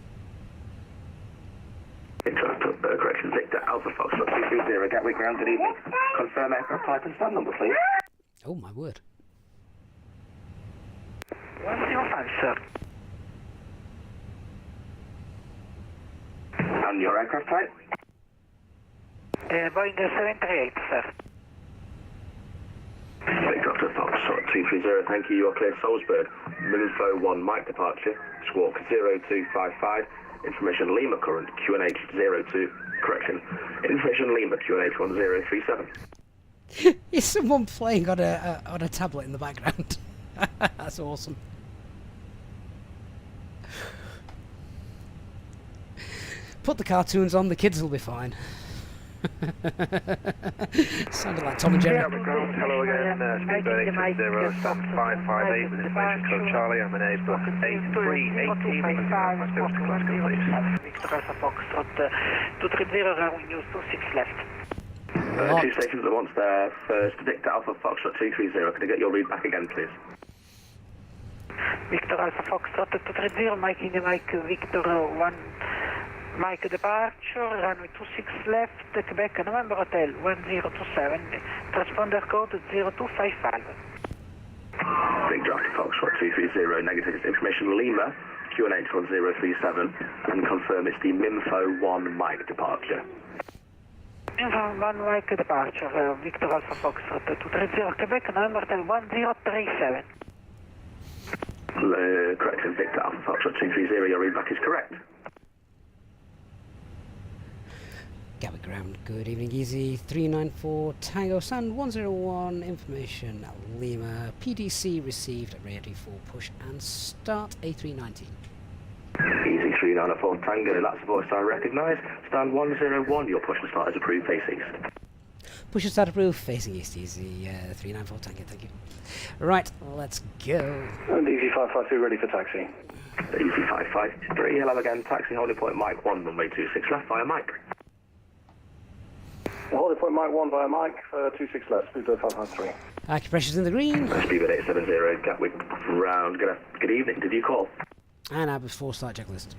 Correction, Victor Alpha Fox 230 Gatwick ground, good evening. Confirm aircraft type and stand number, please. Oh my word. 105, sir. And your aircraft type? Boeing 738, sir. Victor Alpha Fox 230, thank you. You are clear Salisbury. Minfo 1 Mike departure. Squawk 0255. Information Lima current QNH 02. Correction. Information Lima QNH 1037. Is someone playing on a tablet in the background? That's awesome. Put the cartoons on, the kids will be fine. Sounded like Tom and Jerry. Hello again, speed Boeing 0558 with information code Charlie. I'm an Airbus A318 with Victor Alpha Fox 230, runway 26 left. Two stations at once there. First, Victor Alpha Fox 230. Can I get your read back again, please? Victor Alpha Fox 230, Mike in the Mike, Victor 1 Mike departure, runway 26 left, Quebec, November Hotel 1027, transponder code 0255. Victor Alpha Fox 230, negative information Lima, QNH 1037, and confirm it's the Minfo 1 Mike departure. Minfo 1 Mike departure, Victor Alpha Fox 230, Quebec, November Hotel 1037. Correct, Victor Alpha Fox 230, your read back is correct. Gatwick ground, good evening, Easy 394 Tango Sand 101, information Lima, PDC received, ready for push and start A319. Easy 394 Tango, that's the voice I recognise. Stand 101, your push and start is approved, face east. Push and start approved, facing east, Easy 394 Tango, thank you. Right, let's go. And Easy 552 ready for taxi. Easy 553, hello again, taxi holding point Mike 1, runway 26 left via Mike. Holding point Mike 1 via Mike, 26 left, speed 553. Acupressure's in the green. Speedbird 870, Gatwick round, good evening, did you call? And our before start checklist.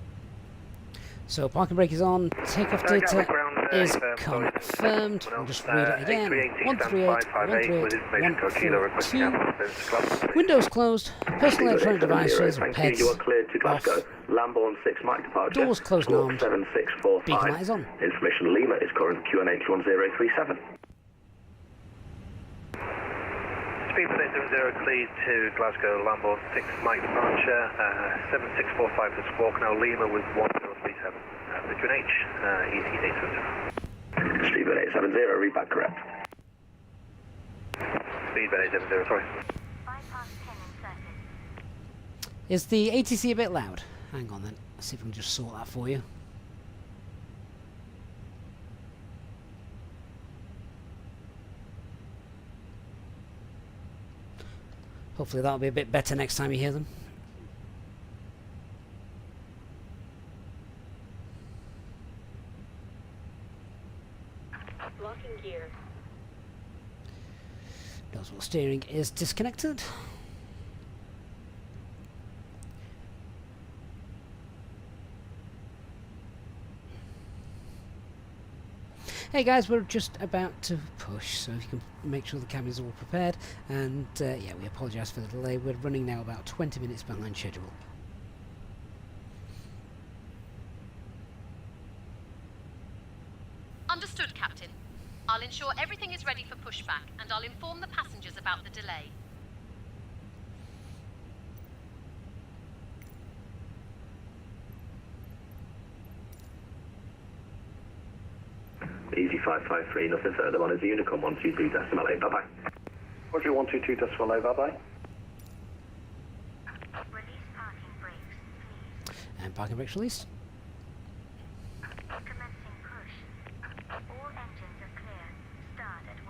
So parking brake is on, takeoff data is confirmed. We'll just read it again. 138, Windows closed, personal electronic devices, pets, you are cleared to Glasgow. off. Lambourne 6 Mike departure. Doors closed and armed. 7645. Beacon light is on. Information Lima is current QNH 1037. Speedbird 870 cleared to Glasgow, Lambourne 6 Mike departure, 7645 to Squawk, now Lima with 1037. Between H, easy 870. Speedbird 870, read back correct. Speedbird 870, sorry. Bypass 10 inserted. Is the ATC a bit loud? Hang on then. Let's see if we can just sort that for you. Hopefully that'll be a bit better next time you hear them. Locking gear. Nozzle steering is disconnected. Hey guys, we're just about to push, so if you can make sure the cabin is all prepared, and yeah, we apologise for the delay. We're running now about 20 minutes behind schedule. Understood, Captain. I'll ensure everything is ready for pushback, and I'll inform the passengers about the delay. Easy 553, nothing further on is the Unicom 122.8, bye-bye. Roger 122.8, bye-bye. Release parking brakes, please. And parking brakes released. Commencing push. All engines are clear. Start at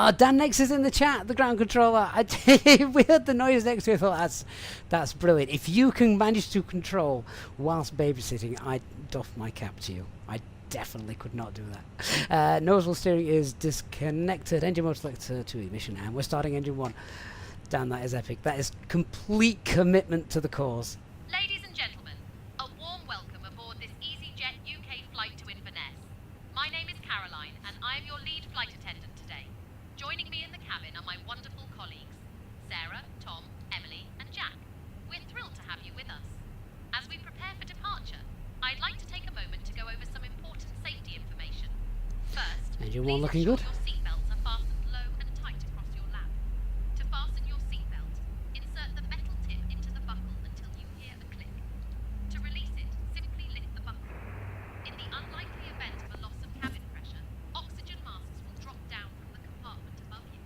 will. Dan Nex is in the chat, the ground controller. We heard the noise next to it. I thought that's brilliant. If you can manage to control whilst babysitting, I doff my cap to you. I definitely could not do that. Nozzle steering is disconnected. Engine mode selector to ignition, and we're starting engine 1. Dan, that is epic. That is complete commitment to the cause. Ladies and gentlemen, a warm welcome aboard this Easyjet UK flight to Inverness. My name is Caroline, and I am your lead flight attendant today. Joining me in the cabin are my wonderful colleagues, Sarah, Tom, Emily, and Jack. We're thrilled to have you with us. As we prepare for departure, I'd like to take a moment to go over some important safety information. First, Engine 1 please looking ensure good. your seatbelts are fastened low and tight across your lap. To fasten your seatbelt, insert the metal tip into the buckle until you hear a click. To release it, simply lift the buckle. In the unlikely event of a loss of cabin pressure, oxygen masks will drop down from the compartment above you.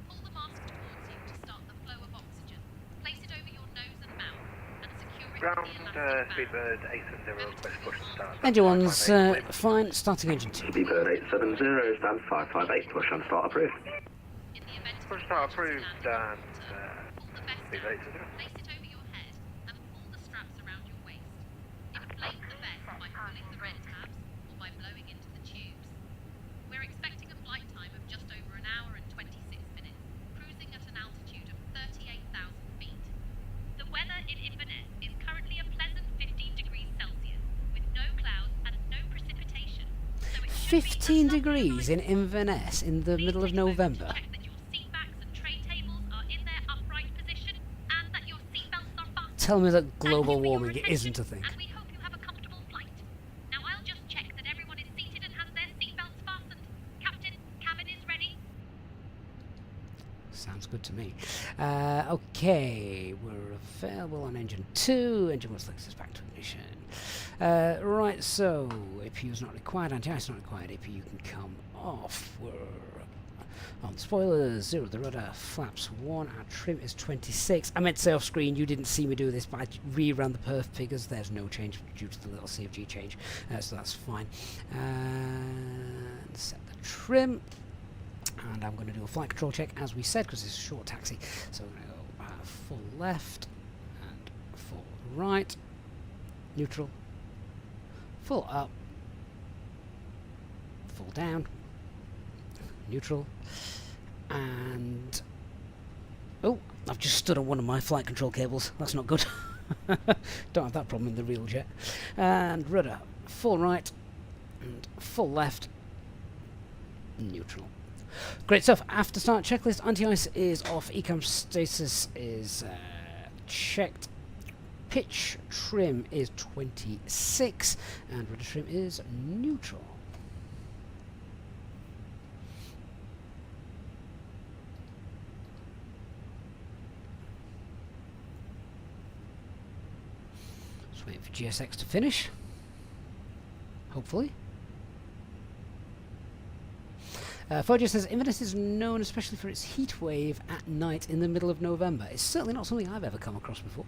Pull the mask towards you to start the flow of oxygen. Place it over your nose and mouth and secure it Ground, with the elastic band. Speedbird 870, request push and start. Engine 1's fine. Starting engine 2. Speedbird 870, stand 558, push and start approved. In the event of Push a start crash approved, landing, and pull the vest Speedbird down, 870. place it over your head, and pull the straps around your waist. Inflate the vest by pulling the red tabs or by blowing into the tubes. We're expecting a flight time of just over an hour and 26 minutes, cruising at an altitude of 38,000 feet. The weather in Inverness is currently a pleasant 15 degrees Celsius, with no clouds and no precipitation. So it should be 15 degrees in Inverness in the Please middle of take a moment to November. check that your seat backs and tray tables are in their upright position and that your seat belts are fastened. Tell me that Thank global you for your warming attention, isn't a thing. And we hope you have a comfortable flight. Now I'll just check that everyone is seated and has their seat belts fastened. Captain, cabin is ready. Sounds good to me. Okay, we're available on engine 2. Engine 1 selects us back to ignition. Right, so APU is not required, anti-ice not required, APU can come off. We're on spoilers, 0 the rudder, flaps 1, our trim is 26. I meant to say off screen, you didn't see me do this, but I reran the perf figures. There's no change due to the little CFG change, so that's fine. And set the trim. And I'm going to do a flight control check as we said, because it's a short taxi. So I'm going to go full left and full right, neutral, full up, full down, neutral, and oh, I've just stood on one of my flight control cables. That's not good. Don't have that problem in the real jet. And rudder, full right and full left, neutral. Great stuff. After start checklist, anti-ice is off, ecam status is checked, pitch trim is 26, and rudder trim is neutral. GSX to finish. Hopefully. Fojo says Inverness is known especially for its heat wave at night in the middle of November. It's certainly not something I've ever come across before.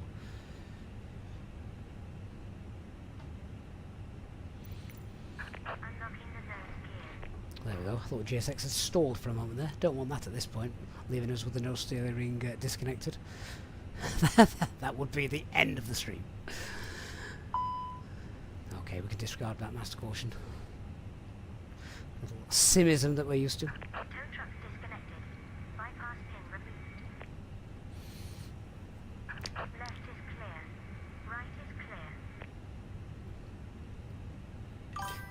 There we go. I thought GSX had stalled for a moment there. Don't want that at this point, leaving us with the nose steering disconnected. That would be the end of the stream. Okay, we can disregard that master caution. Little simism that we're used to. Tow truck disconnected. Bypass pin removed. Left is clear. Right is clear.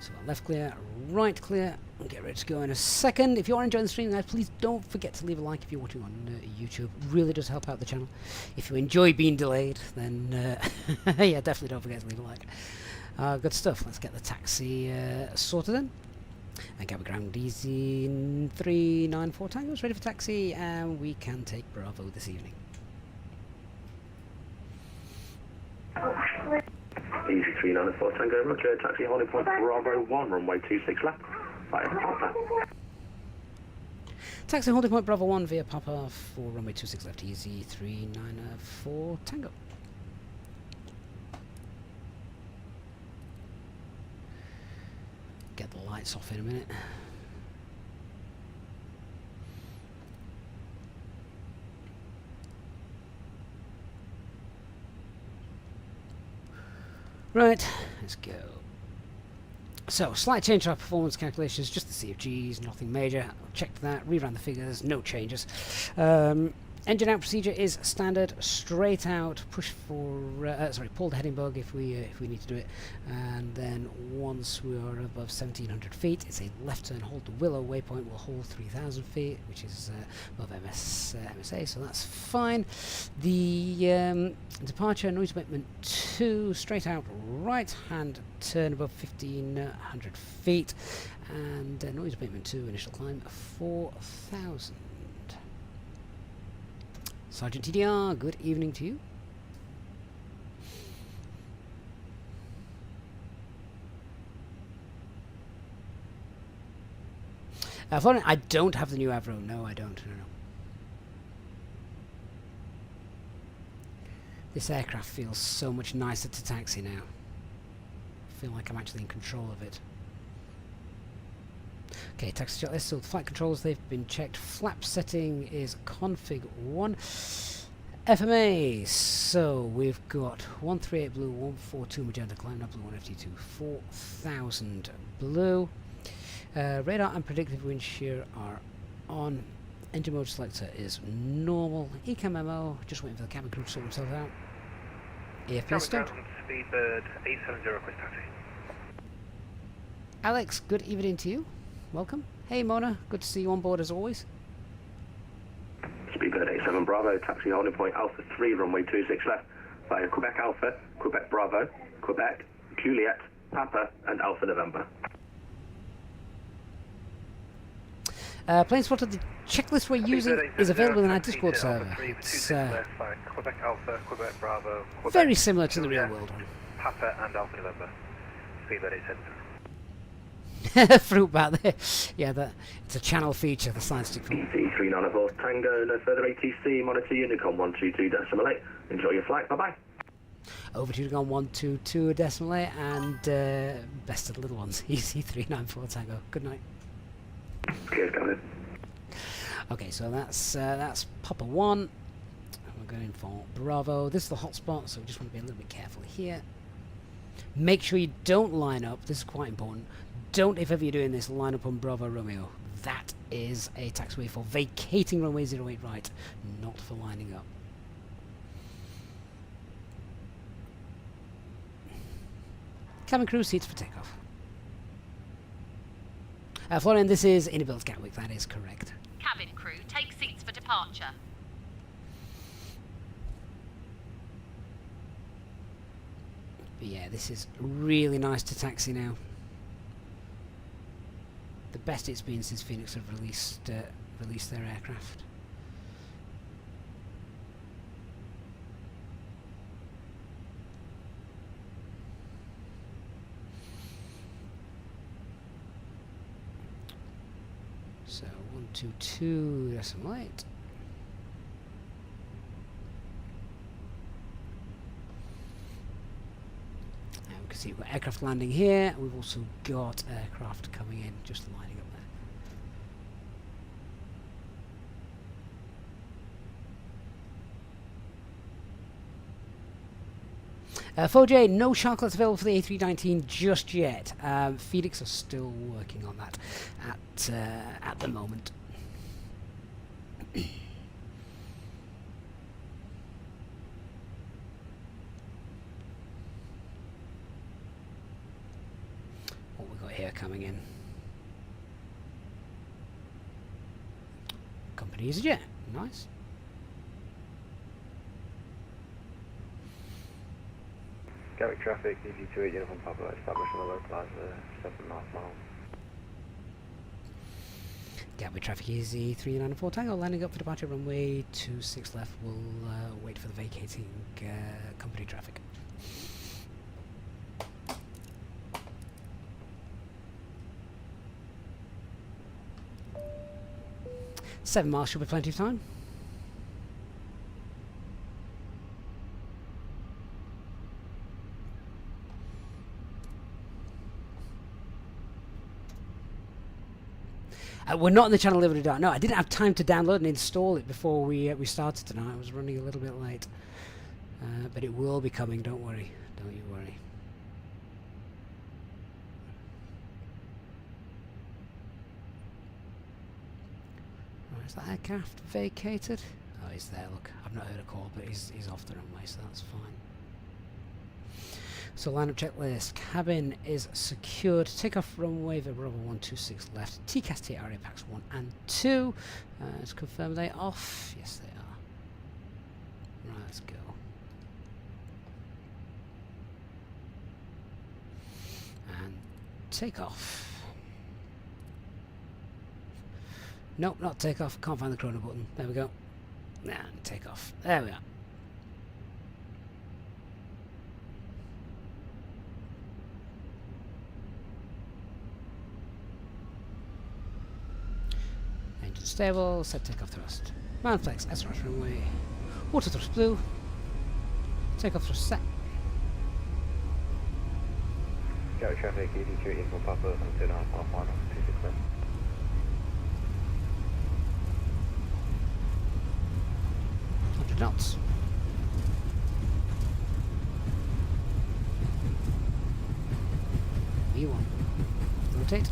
So left clear, right clear. We'll get ready to go in a second. If you are enjoying the stream, guys, please don't forget to leave a like if you're watching on YouTube. Really does help out the channel. If you enjoy being delayed, then yeah, definitely don't forget to leave a like. Good stuff. Let's get the taxi sorted then. And Gatwick ground easy 394 Tango is ready for taxi, and we can take Bravo this evening. Easy 394 Tango, Roger, taxi holding point Bravo 1, runway 26 left, via Papa. Taxi holding point Bravo 1 via Papa for runway 26 left, easy 394 Tango. Get the lights off in a minute. Right, let's go. So, slight change to our performance calculations, just the CFGs, nothing major. Checked that, reran the figures, no changes. Engine out procedure is standard, straight out, push for, pull the heading bug if we need to do it, and then once we are above 1700 feet, it's a left turn, hold the Willow waypoint, will hold 3000 feet, which is above MSA, so that's fine. The departure, noise abatement 2, straight out, right hand turn above 1500 feet, and noise abatement 2, initial climb 4000. Sergeant TDR, good evening to you. Florian, I don't have the new Avro. No, I don't. No. This aircraft feels so much nicer to taxi now. I feel like I'm actually in control of it. Okay, taxi checklist. So the flight controls, they've been checked. Flap setting is config 1. FMA. So we've got 138 blue, 142 magenta, climb up blue, 1 FT2, 4000 blue. Radar and predictive wind shear are on. Engine mode selector is normal. Ecam memo, just waiting for the cabin crew to sort themselves out. EFP stowed. Speedbird 870 request taxi. Alex, good evening to you. Welcome. Hey Mona, good to see you on board as always. Speedbird 87 Bravo, taxi holding point Alpha 3, runway 26 left, via Quebec Alpha, Quebec Bravo, Quebec, Juliet, Papa, and Alpha November. Plane spotted, the checklist we're using is available in our Discord server. It's Quebec Alpha, Quebec Bravo, Quebec, very similar to the real world one. Papa and Alpha November. Speedbird 87. Fruit bat there. Yeah, it's a channel feature, the science stick film. ET394 Tango, no further ATC, monitor Unicom 122.8. Enjoy your flight, bye-bye. Over to Unicom 122.8 and best of the little ones, EC394 Tango. Good night. Cheers, Gavin. Okay, so that's Papa 1. And we're going for Bravo. This is the hotspot, so we just want to be a little bit careful here. Make sure you don't line up. This is quite important. Don't, if ever you're doing this, line up on Bravo Romeo. That is a taxiway for vacating runway 08 right, not for lining up. Cabin crew, seats for takeoff. Florian, this is IniBuilds Gatwick, that is correct. Cabin crew, take seats for departure. But yeah, this is really nice to taxi now. The best it's been since Fenix have released their aircraft. So 122 decimal 8. And we can see we've got aircraft landing here. We've also got aircraft coming in, just lining up there. 4J, no chocolates available for the A319 just yet. Fenix are still working on that at the moment. What we got here coming in? Company Easyjet, nice. Gatwick traffic, EG28 Uniform Papa, established on the localizer, 7.5 miles. Gatwick traffic Easy 394 Tango, landing up for departure runway 26 left. We'll wait for the vacating company traffic. Seven miles should be plenty of time. We're not in the channel Liberty Dark. No, I didn't have time to download and install it before we started tonight. I was running a little bit late. But it will be coming, don't worry. Don't you worry. Right, is that aircraft vacated? Oh, he's there, look. I've not heard a call, but he's off the runway, so that's fine. So lineup checklist. Cabin is secured. Takeoff runway Bravo 126 left. TCAS T area packs 1 and 2. Let's confirm they off. Yes, they are. Right, let's go. And takeoff. Nope, not takeoff. Can't find the chrono button. There we go. And takeoff. There we are. Stable, set takeoff thrust. Manflex, SRS runway. Water thrust blue. Takeoff thrust set. Gatwick traffic, EG28 Uniform Papa, 2.5 miles, 26 left. Knots. V1. Rotate.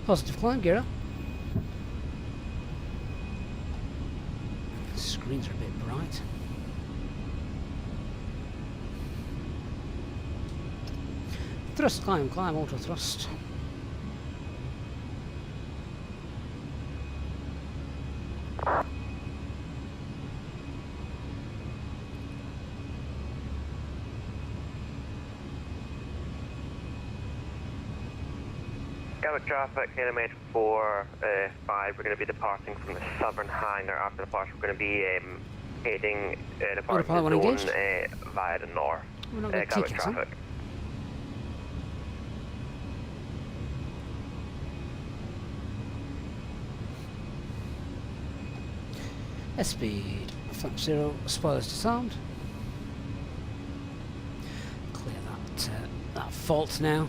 Positive climb, gear up. Screens are a bit bright. Thrust, climb, auto thrust. Gatwick traffic, animate 4, 5. We're going to be departing from the southern hangar. After departure, we're going to be heading departure zone via the north. Gatwick traffic. Speed, flap 0, spoilers disarmed. Clear that fault now.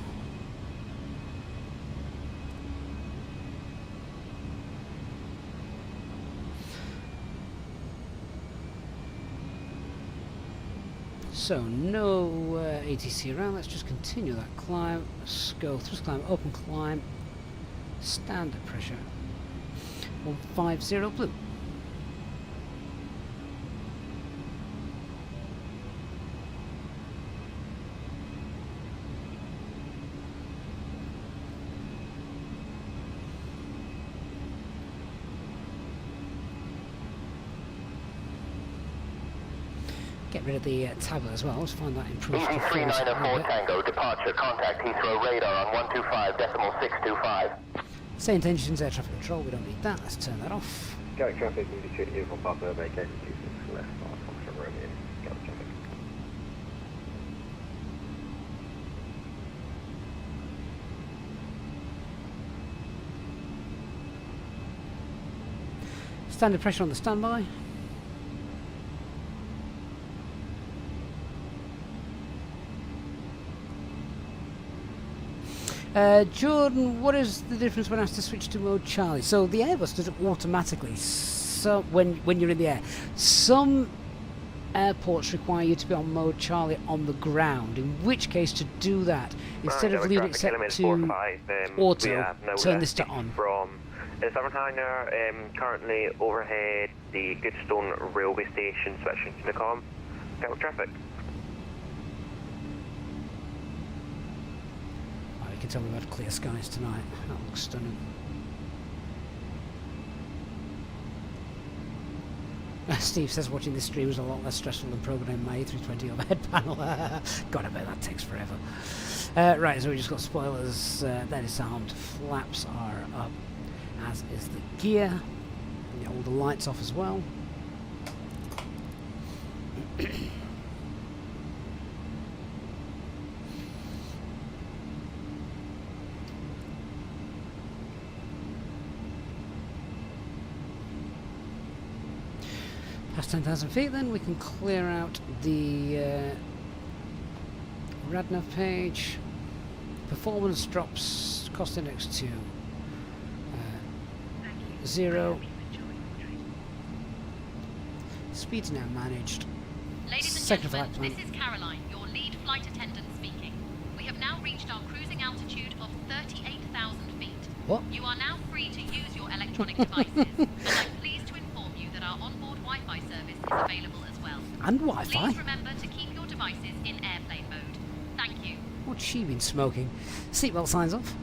So no ATC around, let's just continue that climb. Let's go thrust climb, open climb, standard pressure, 150 blue. Get rid of the tablet as well. Let's find that improved. Easy 394 Tango, departure, contact Heathrow radar on 125.625. Say intentions, air traffic control, we don't need that, let's turn that off. Gatwick traffic, EasyJet, uniform Papa, vacated 26 left on Foxtrot Romeo, Gatwick traffic. Standard pressure on the standby. Jordan, what is the difference when asked to switch to mode Charlie? So the Airbus does it automatically. So when you're in the air, some airports require you to be on mode Charlie on the ground. In which case, to do that, instead of leaving it set to auto, turn this to on. From Savernheimer, currently overhead the Goodstone railway station, switching to the com. Gatwick traffic. You can tell we've had clear skies tonight. That looks stunning. Steve says watching this stream is a lot less stressful than programming my A320 overhead panel. God, I bet that takes forever. Right, so we just got spoilers. They're disarmed. Flaps are up, as is the gear. Get all the lights off as well. Past 10,000 feet, then we can clear out the RadNav page. Performance drops cost index to 0. Speed's now managed. Ladies and gentlemen, this is Caroline, your lead flight attendant speaking. We have now reached our cruising altitude of 38,000 feet. What? You are now free to use your electronic devices, and I'm pleased to inform you that our onboard Wi-Fi service is available as well. And Wi-Fi? Please remember to keep your devices in airplane mode. Thank you. What's she been smoking? Seatbelt signs off.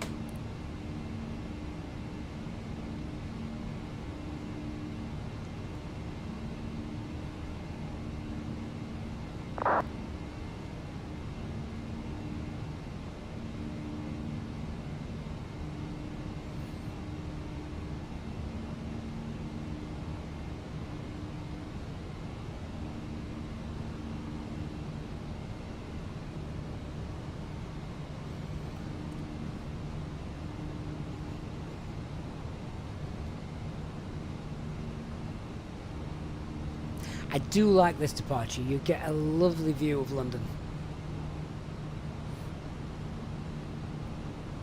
I do like this departure. You get a lovely view of London.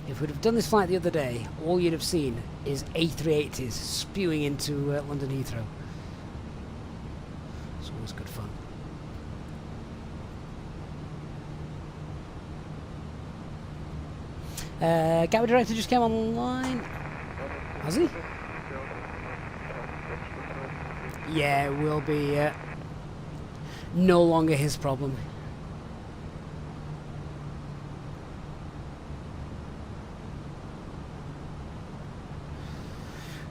If we'd have done this flight the other day, all you'd have seen is A380s spewing into London Heathrow. It's always good fun. Gatwick director just came online. Has he? Yeah, it will be no longer his problem.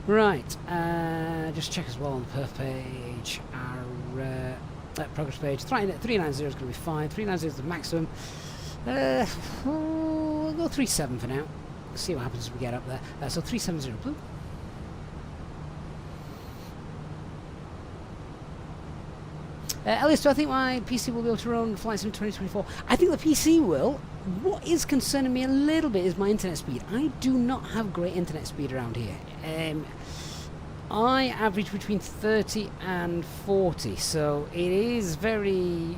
Right, just check as well on the perf page. Our progress page, 390 is going to be fine. 390 is the maximum. We'll go 37 for now. See what happens as we get up there. So 370 blue. Elias, do I think my PC will be able to run flights in 2024? I think the PC will. What is concerning me a little bit is my internet speed. I do not have great internet speed around here. I average between 30 and 40, so it is very...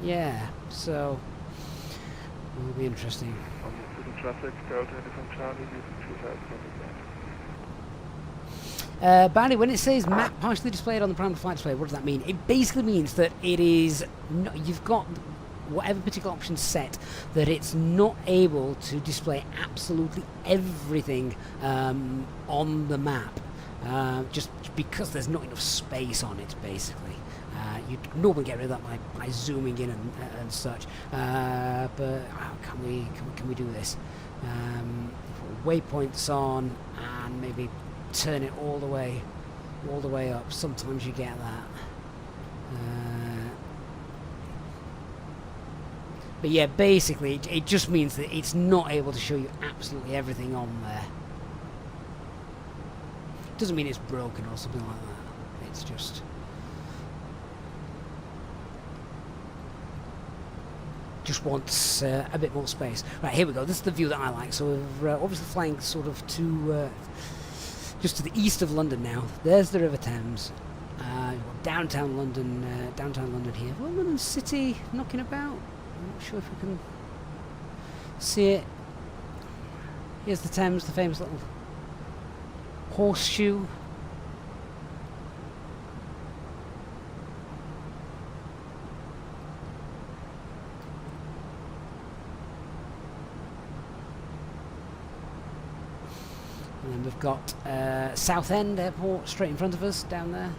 yeah, so... it will be interesting. Traffic, Delta from Charlie, Barry, when it says map partially displayed on the primary flight display, what does that mean? It basically means that it is you've got whatever particular option set, that it's not able to display absolutely everything on the map, just because there's not enough space on it, basically. You normally get rid of that by zooming in and such, but can we do this? Put waypoints on and maybe turn it all the way up. Sometimes you get that. But yeah, basically it just means that it's not able to show you absolutely everything on there. Doesn't mean it's broken or something like that. It's just... wants a bit more space. Right, here we go. This is the view that I like. So we're obviously flying sort of to just to the east of London now. There's the River Thames. Downtown London here. Well, London City knocking about. I'm not sure if we can see it. Here's the Thames, the famous little horseshoe. And then we've got Southend Airport straight in front of us down there.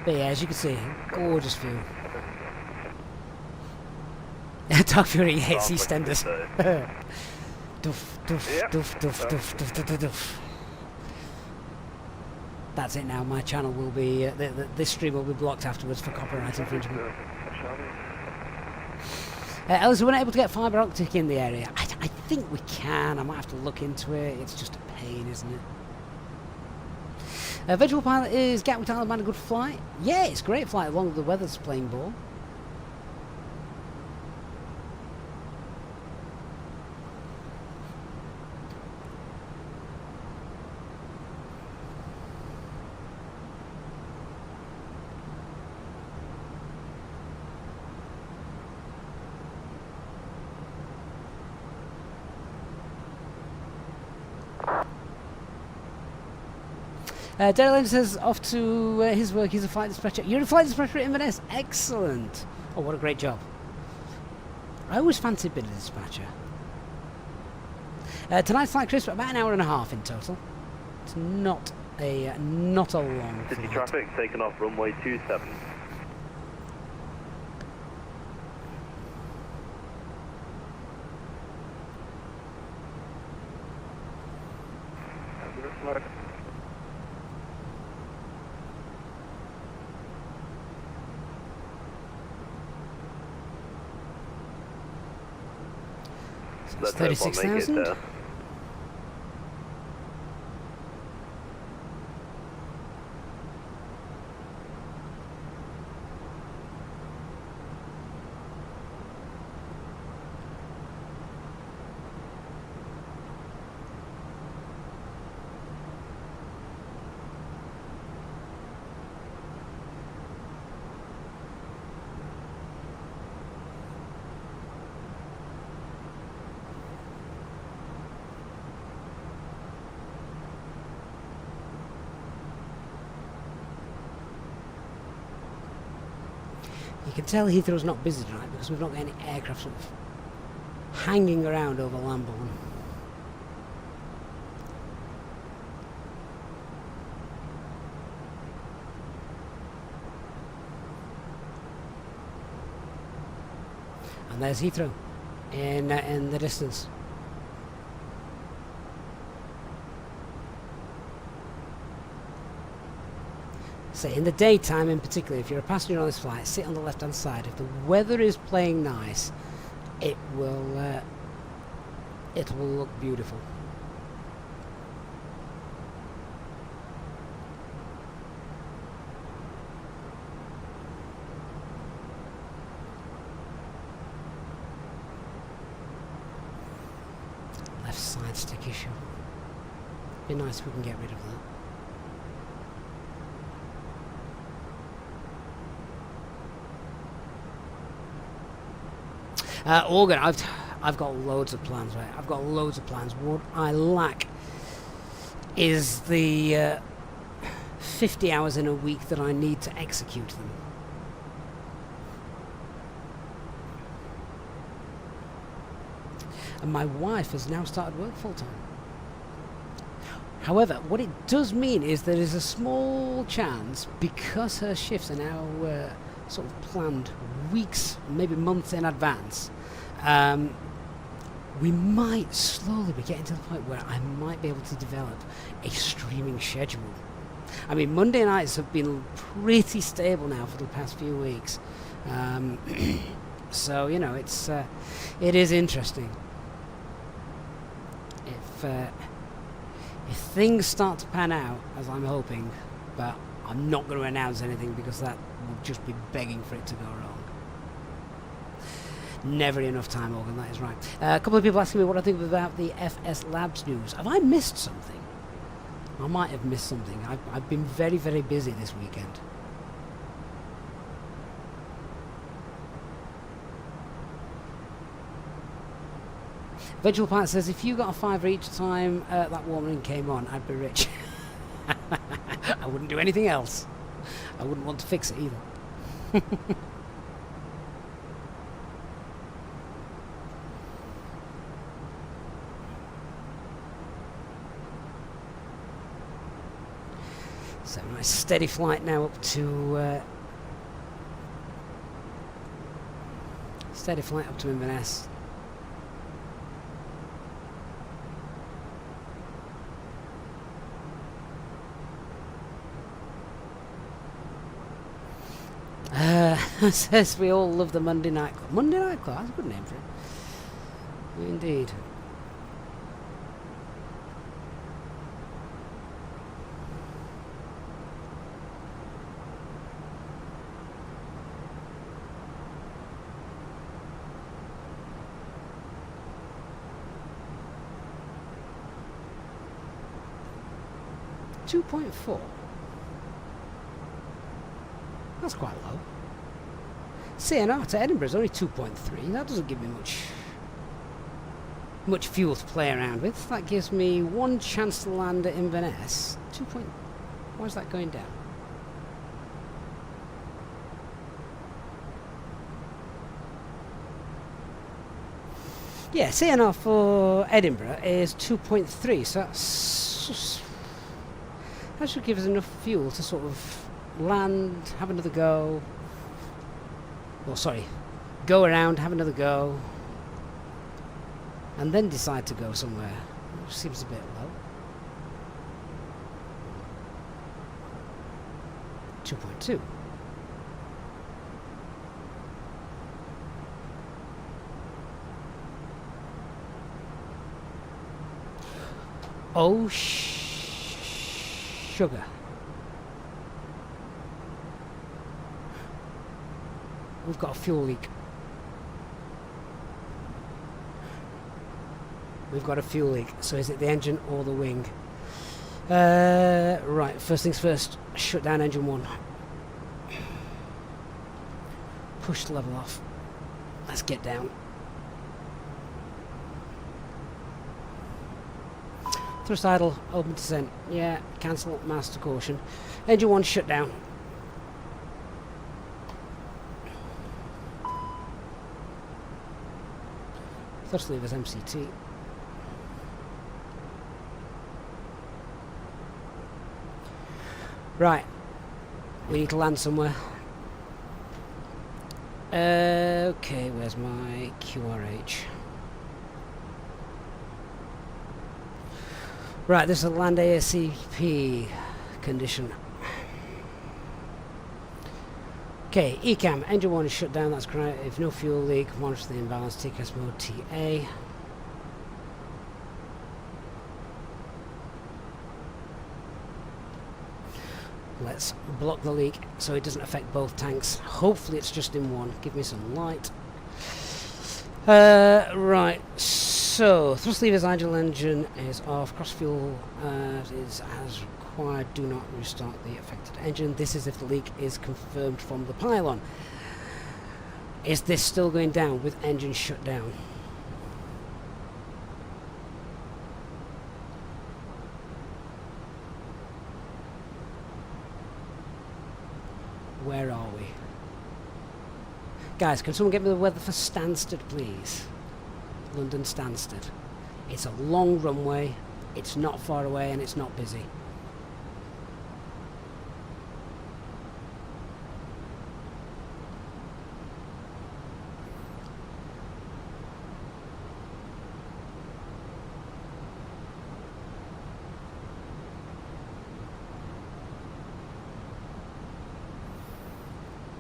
But yeah, as you can see, gorgeous view. Dark Fury hates EastEnders. Doof, doof, Yep. doof, doof, doof, doof, doof, doof. That's it now. My channel will be this stream will be blocked afterwards for copyright infringement. Ellis, we're not able to get fibre optic in the area. I think we can. I might have to look into it. It's just a pain, isn't it? Virtual pilot is Gatwick Island man a good flight? Yeah, it's a great flight as long as the weather's playing ball. Daryl says off to his work. He's a flight dispatcher. You're a flight dispatcher at Inverness. Excellent. Oh, what a great job. I always fancied being a dispatcher. Tonight's flight, Chris, about an hour and a half in total. It's not a long City flight. traffic taking off runway 27. It's 36,000. You can tell Heathrow's not busy tonight because we've not got any aircraft sort of hanging around over Lambourne. And there's Heathrow in the distance. So in the daytime in particular, if you're a passenger on this flight, sit on the left hand side. If the weather is playing nice, it will look beautiful. Left side stick issue. Be nice if we can get rid of that. Organ, I've got loads of plans, right? I've got loads of plans. What I lack is the 50 hours in a week that I need to execute them. And my wife has now started work full-time. However, what it does mean is there is a small chance, because her shifts are now sort of planned weeks, maybe months in advance, we might slowly be getting to the point where I might be able to develop a streaming schedule. I mean, Monday nights have been pretty stable now for the past few weeks. So, you know, it is interesting. If things start to pan out, as I'm hoping, but I'm not going to announce anything because that would just be begging for it to go wrong. Never enough time, Morgan, that is right. A couple of people asking me what I think about the FS Labs news. Have I missed something? I might have missed something. I've been very, very busy this weekend. Virtual Pilot says, if you got a fiver each time that warning came on, I'd be rich. I wouldn't do anything else. I wouldn't want to fix it either. So nice steady flight now up to Inverness. Says we all love the Monday Night Club. Monday Night Club, that's a good name for it. Indeed. .4. That's quite low. CNR to Edinburgh is only 2.3. That doesn't give me much fuel to play around with. That gives me one chance to land at Inverness. Why is that going down? Yeah, CNR for Edinburgh is 2.3. So that should give us enough fuel to sort of land, have another go. Well, sorry, go around, have another go, and then decide to go somewhere. Which seems a bit low. 2.2. Oh, sugar. We've got a fuel leak. We've got a fuel leak. So is it the engine or the wing? Right, first things first. Shut down engine 1. Push the level off. Let's get down. Thrust idle, open descent. Yeah, cancel, master caution. Engine 1 shut down. Thrust levers MCT. Right, we need to land somewhere. Okay, where's my QRH? Right, this is a land ASCP condition. Okay, ECAM, engine 1 is shut down, that's correct. If no fuel leak, monitor the imbalance, TCAS mode TA. Let's block the leak so it doesn't affect both tanks. Hopefully it's just in one. Give me some light. Right, so thrust levers idle engine is off. Cross fuel is as required. Do not restart the affected engine. This is if the leak is confirmed from the pylon. Is this still going down with engine shut down? Where are we? Guys, can someone get me the weather for Stansted, please? London Stansted. It's a long runway, it's not far away, and it's not busy.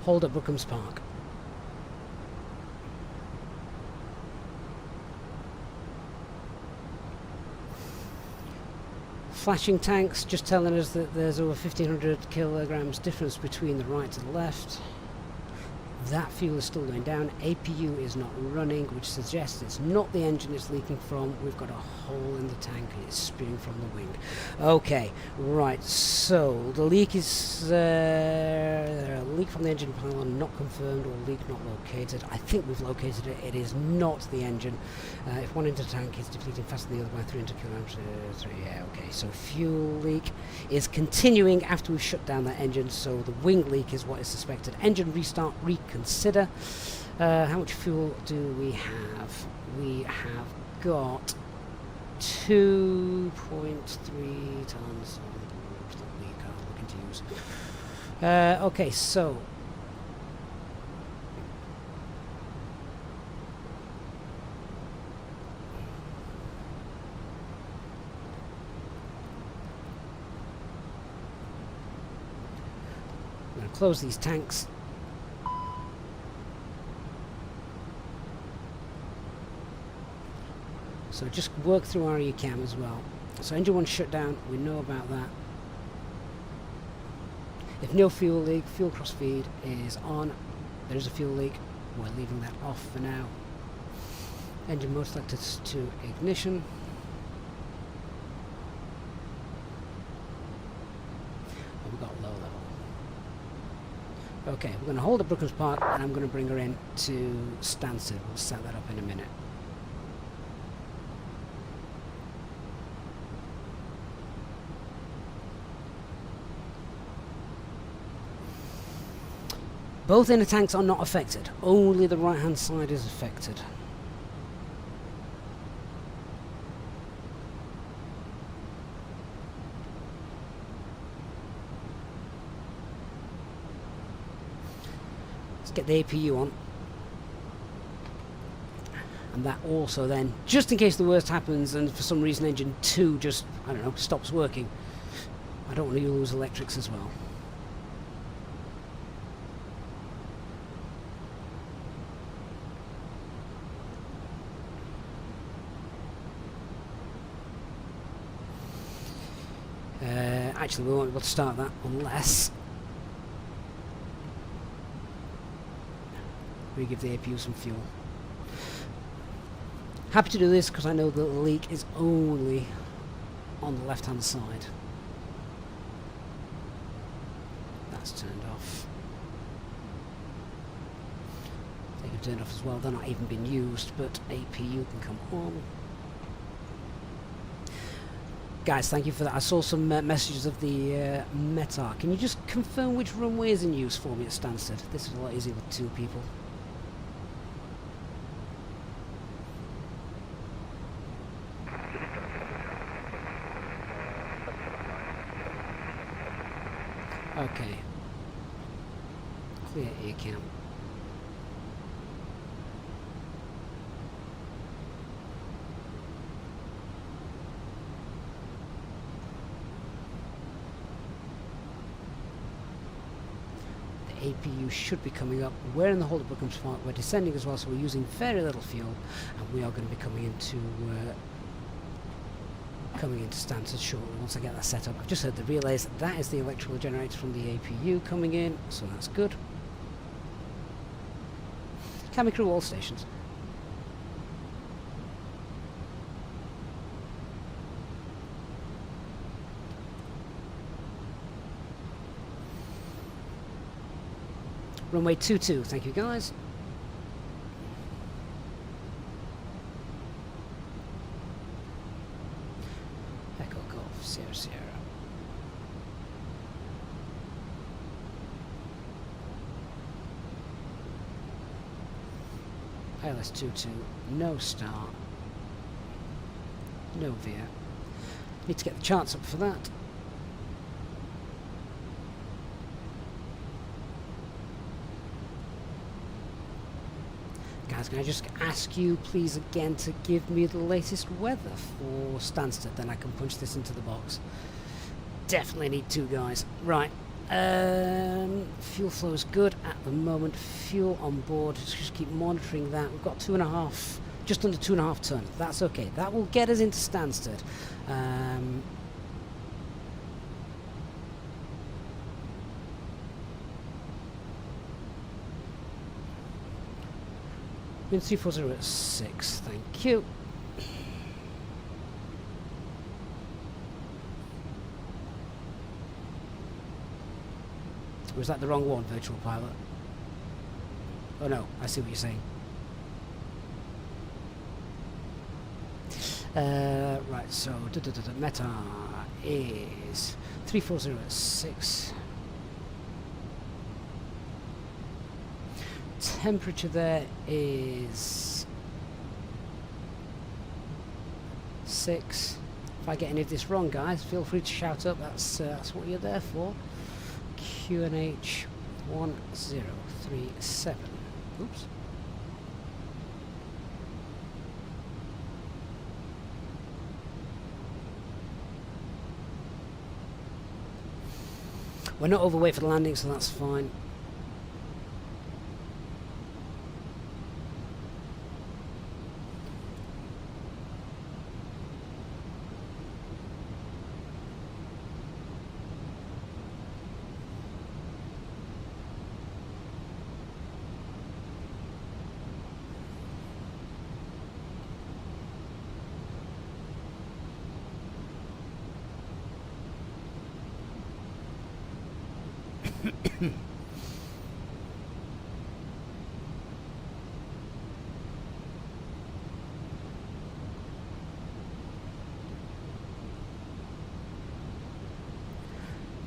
Hold at Brookham's Park. Flashing tanks just telling us that there's over 1500 kilograms difference between the right and the left. That fuel is still going down. APU is not running, which suggests it's not the engine it's leaking from. We've got a hole in the tank and it's spewing from the wing. Okay, right, so the leak is leak from the engine pylon not confirmed, or leak not located. I think we've located it. It is not the engine. If one end of the tank is depleting faster than the other by 300 kilograms, yeah, okay. So fuel leak is continuing after we've shut down that engine. So the wing leak is what is suspected. Engine restart, reconsider. How much fuel do we have? We have got 2.3 tons on board that we are looking to use. Okay, so I'm going to close these tanks. So just work through our ECAM as well. So engine 1 shut down, we know about that. If no fuel leak, fuel cross feed is on. There is a fuel leak, we're leaving that off for now. Engine mode selected to ignition. And we've got low level. Okay, we're going to hold at Brookham's Park and I'm going to bring her in to Stansted. We'll set that up in a minute. Both inner tanks are not affected, only the right hand side is affected. Let's get the APU on. And that also then, just in case the worst happens and for some reason engine 2 just, I don't know, stops working. I don't want to lose electrics as well. Actually, we won't be able to start that unless we give the APU some fuel. Happy to do this because I know that the leak is only on the left hand side. That's turned off. They can turn off as well. They're not even being used, but APU can come on. Guys, thank you for that. I saw some messages of the METAR. Can you just confirm which runway is in use for me at Stansted? This is a lot easier with 2 people. Okay. Clear ECAM. APU should be coming up. We're in the hold at Brookham's Park. We're descending as well, so we're using very little fuel, and we are going to be coming into Stansted shortly once I get that set up. I've just heard the relays. That is the electrical generator from the APU coming in, so that's good. Cabin crew all stations. Runway 22, thank you guys. Echo Golf, Sierra Sierra. ILS 22, no start. No veer. Need to get the charts up for that. Guys, can I just ask you please again to give me the latest weather for Stansted, then I can punch this into the box. Definitely need 2 guys. Right, Fuel flow is good at the moment. Fuel on board, just keep monitoring that. We've got 2.5, just under 2.5 ton. That's okay. That will get us into Stansted. Wind 340 at 6, thank you. Was that the wrong one, Virtual Pilot? Oh no, I see what you're saying. Right, so Meta is 340 at 6. Temperature there is 6. If I get any of this wrong, guys, feel free to shout up. That's what you're there for. QNH 1037. Oops. We're not overweight for the landing, so that's fine.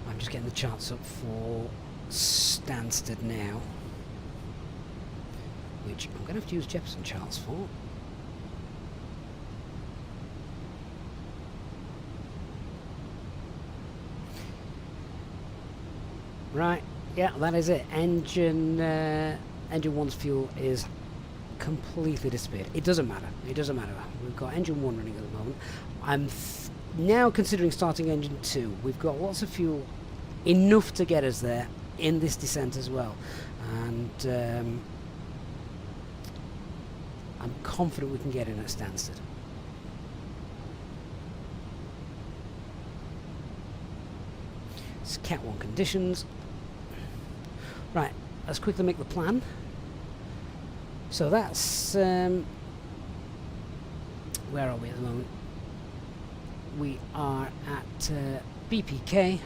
I'm just getting the charts up for Stansted now, which I'm going to have to use Jefferson charts for. Right, yeah, that is it. Engine 1's fuel is completely disappeared. It doesn't matter. It doesn't matter. We've got engine 1 running at the moment. I'm now considering starting engine 2. We've got lots of fuel, enough to get us there in this descent as well. And I'm confident we can get in at Stansted. It's Cat 1 conditions. Right, let's quickly make the plan. So that's where are we at the moment? We are at BPK,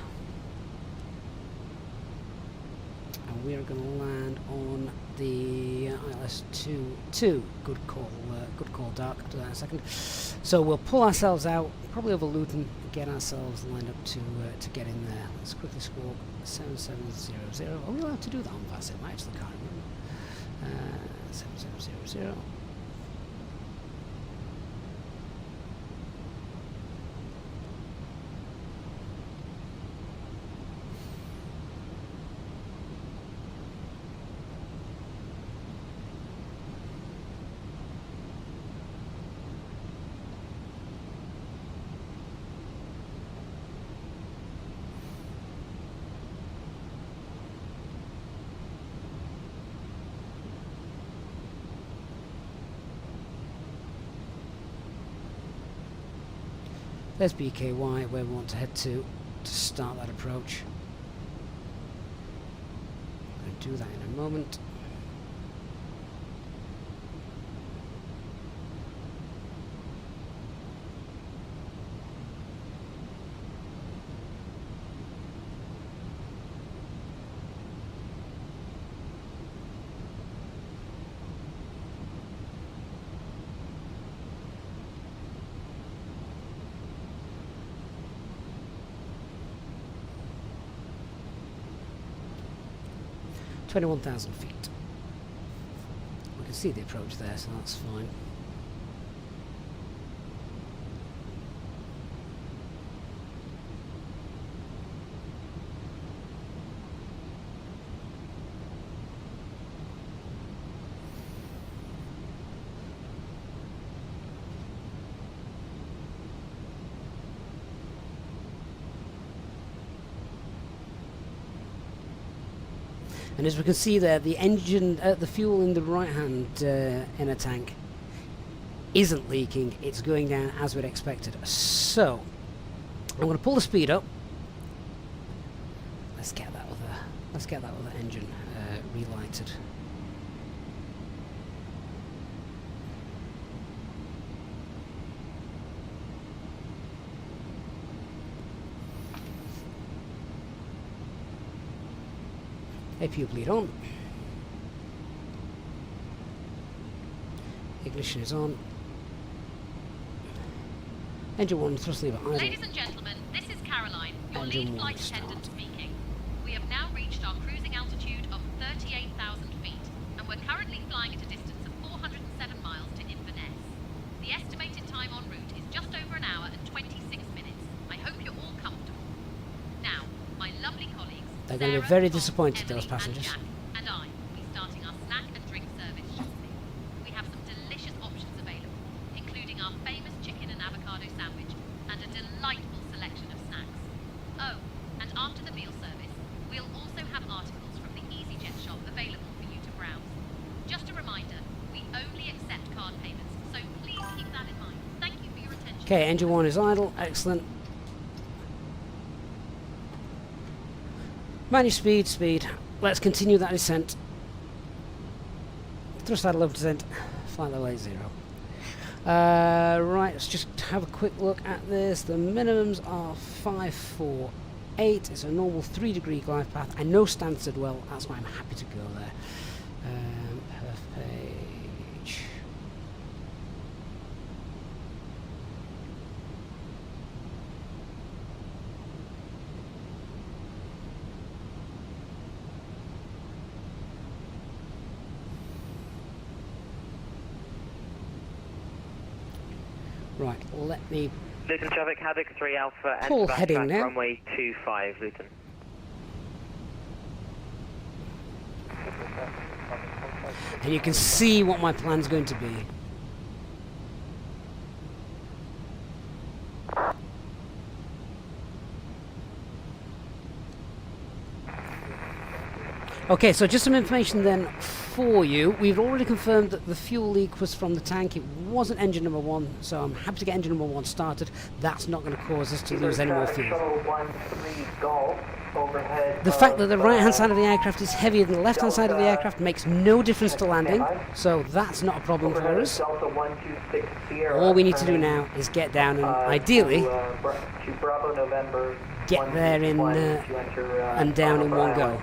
and we are going to land on the ILS-22. Good call, Dark. I'll do that in a second. So we'll pull ourselves out, probably over Luton, get ourselves lined up to get in there. Let's quickly squawk 7700. Are we allowed to do that on VATSIM? I actually can't remember. 7700. There's BKY, where we want to head to start that approach. I'm going to do that in a moment. $21,000 feet. We can see the approach there, so that's fine. And as we can see there, the engine, the fuel in the right-hand inner tank isn't leaking. It's going down as we'd expected. So I'm going to pull the speed up. Let's get that other engine relighted. APU bleed on. Ignition is on. Engine 1 thrust lever idle. Ladies and gentlemen, this is Caroline, your Engine lead flight 1 attendant start. speaking. We have now reached our cruising altitude of 38,000 feet, and we're currently flying at a distance of 407 miles to Inverness. The estimated time en route is just over an hour and 26 minutes. I hope you're all comfortable. Now, my lovely colleagues, They're going to be Sarah, very Tom, disappointed, Emily those passengers. And Jack, and I will be starting our snack and drink service shortly. We have some delicious options available, including our famous chicken and avocado sandwich and a delightful selection of snacks. Oh, and after the meal service, we'll also have articles from the Easyjet shop available for you to browse. Just a reminder, we only accept card payments, so please keep that in mind. Thank you for your attention. Okay, engine 1 is idle. Excellent. Manage speed. Let's continue that descent. Thrust idle over descent. Flight level 80. Right, let's just have a quick look at this. The minimums are 548. It's a normal 3-degree glide path. I know Stansted well, that's why I'm happy to go there. Perf page. Right, let me Luton traffic, Haddock 3 Alpha, pull enter back heading track, now. runway 25, Luton. and you can see what my plan's going to be. Okay, so just some information then for you. We've already confirmed that the fuel leak was from the tank. It wasn't engine number 1, so I'm happy to get engine number 1 started. That's not going to cause us to lose any more fuel. The fact that the right-hand side of the aircraft is heavier than the left-hand side of the aircraft makes no difference to landing, so that's not a problem for us. All we need to do now is get down and ideally get there in and down in one go.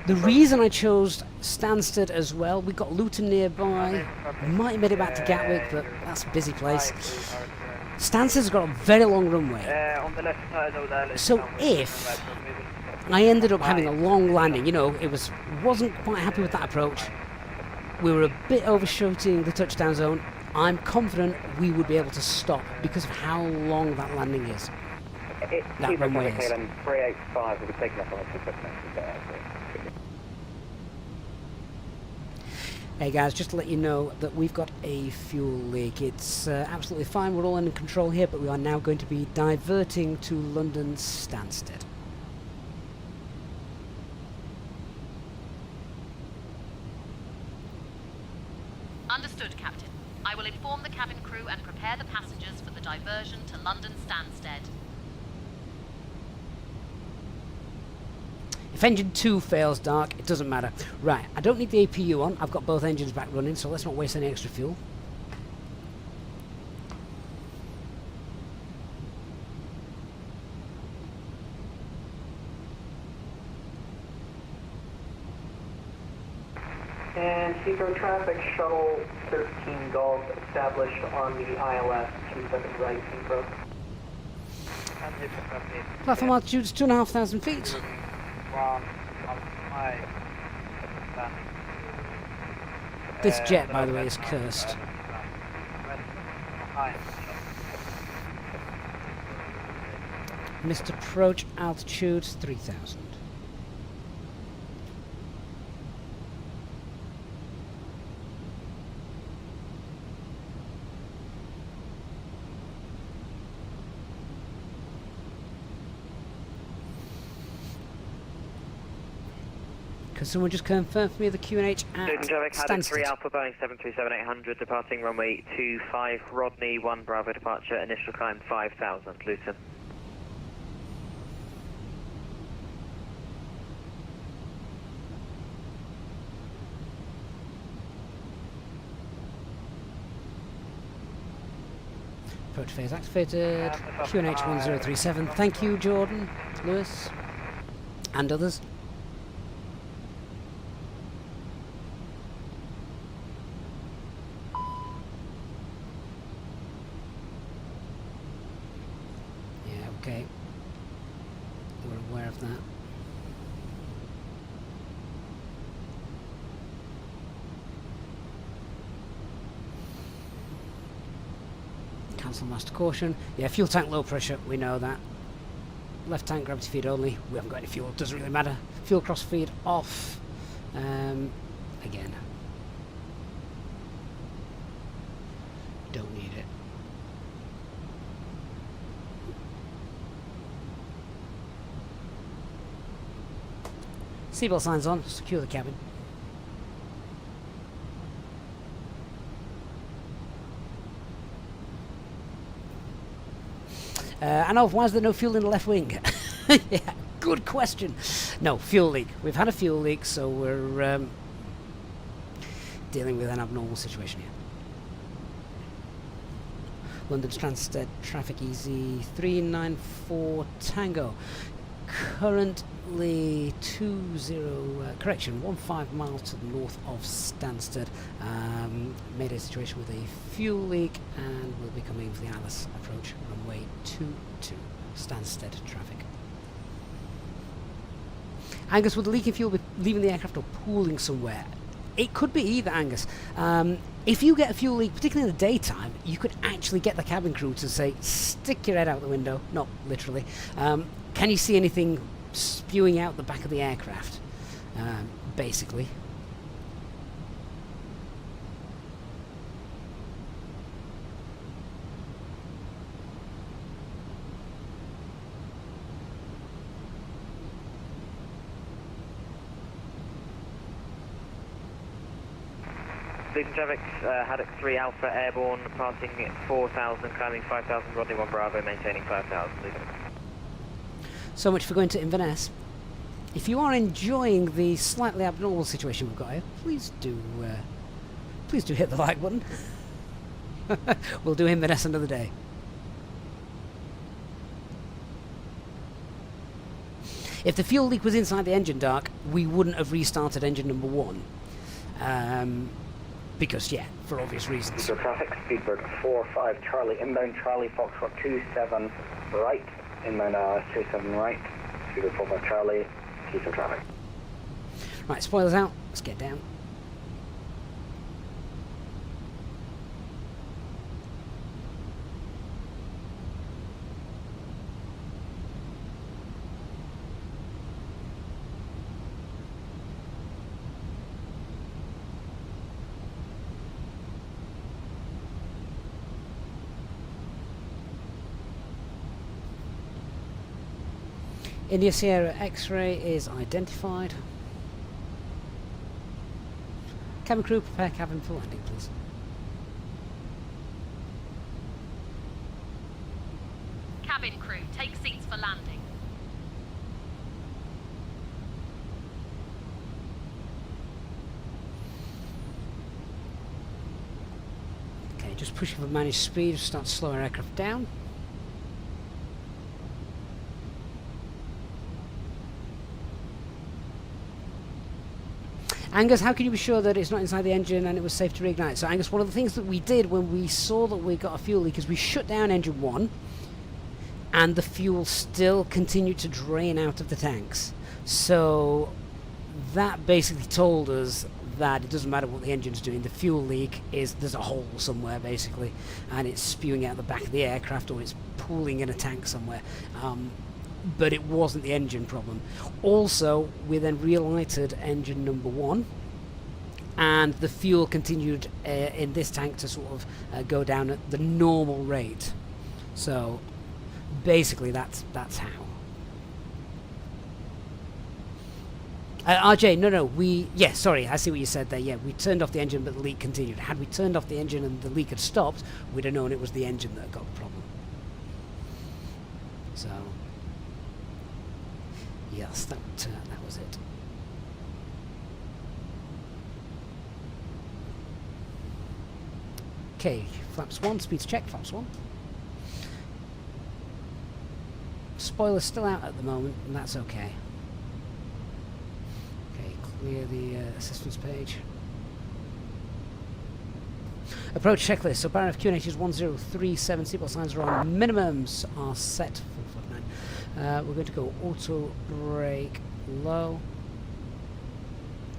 The reason I chose Stansted as well, we've got Luton nearby. We might have made it back to Gatwick, but that's a busy place. Stansted's got a very long runway. So if I ended up having a long landing, you know, wasn't quite happy with that approach, we were a bit overshooting the touchdown zone, I'm confident we would be able to stop because of how long that landing is. That runway is. 385 will be taken up on Hey guys, just to let you know that we've got a fuel leak. It's absolutely fine, we're all in control here, but we are now going to be diverting to London Stansted. Understood, Captain. I will inform the cabin crew and prepare the passengers for the diversion to London Stansted. If engine 2 fails dark, it doesn't matter. Right, I don't need the APU on, I've got both engines back running, so let's not waste any extra fuel. And Heathrow traffic, shuttle 13 Golf established on the ILS, 27 right, Heathrow. Platform altitude is 2,500 feet. This jet, by the way, is cursed. Missed approach altitude 3,000. Can someone just confirm for me the QNH at Luton traffic, Haddock 3 Stansted? Alpha, Boeing 737-800, departing runway 25, Rodney 1 Bravo departure, initial climb 5000, Luton. Approach phase activated. QNH 1037. Thank you, Jordan, Lewis, and others. Yeah, okay. We're aware of that. Cancel master caution. Yeah, fuel tank low pressure, we know that. Left tank gravity feed only. We haven't got any fuel, doesn't really matter. Fuel cross feed off. Again. Don't need it. Seatbelt signs on, secure the cabin. And why is there no fuel in the left wing? Yeah, good question. No, fuel leak. We've had a fuel leak, so we're dealing with an abnormal situation here. London Stansted traffic easy 394 Tango. Currently 15 miles to the north of Stansted. Made a situation with a fuel leak, and we'll be coming for the Alice approach runway 22 Stansted traffic. Angus, would the leaking fuel be leaving the aircraft or pooling somewhere? It could be either, Angus. If you get a fuel leak, particularly in the daytime, you could actually get the cabin crew to say, stick your head out the window, not literally. Can you see anything spewing out the back of the aircraft? Basically. Luton traffic, Haddock 3 Alpha airborne, departing 4000, climbing 5000, Rodney 1 Bravo, maintaining 5000, Luton. So much for going to Inverness. If you are enjoying the slightly abnormal situation we've got here, please do hit the like button. We'll do Inverness another day. If the fuel leak was inside the engine dark, we wouldn't have restarted engine number 1. Because, yeah, for obvious reasons. User traffic, Speedbird 45 Charlie, inbound Charlie, Foxtrot 27 right, inbound 27 right, Speedbird 45 Charlie, user traffic. Right, spoilers out, let's get down. India Sierra X-ray is identified. Cabin crew, prepare cabin for landing, please. Cabin crew, take seats for landing. Okay, just pushing for managed speed, start to slow our aircraft down. Angus, how can you be sure that it's not inside the engine and it was safe to reignite? So Angus, one of the things that we did when we saw that we got a fuel leak is we shut down engine 1 and the fuel still continued to drain out of the tanks. So that basically told us that it doesn't matter what the engine's doing, the fuel leak is, there's a hole somewhere basically, and it's spewing out the back of the aircraft or it's pooling in a tank somewhere. But it wasn't the engine problem. Also, we then relighted engine number 1, and the fuel continued in this tank to sort of go down at the normal rate. So basically, that's how. RJ, no, yeah, sorry, I see what you said there. Yeah, we turned off the engine, but the leak continued. Had we turned off the engine and the leak had stopped, we'd have known it was the engine that had got the problem. So, yes, that was it. Okay, flaps 1, speeds check, flaps 1. Spoiler's still out at the moment, and that's okay. Okay, clear the assistance page. Approach checklist. So bar of QNH is 1037. Seatbelt signs are on. Minimums are set. 459. We're going to go auto brake low.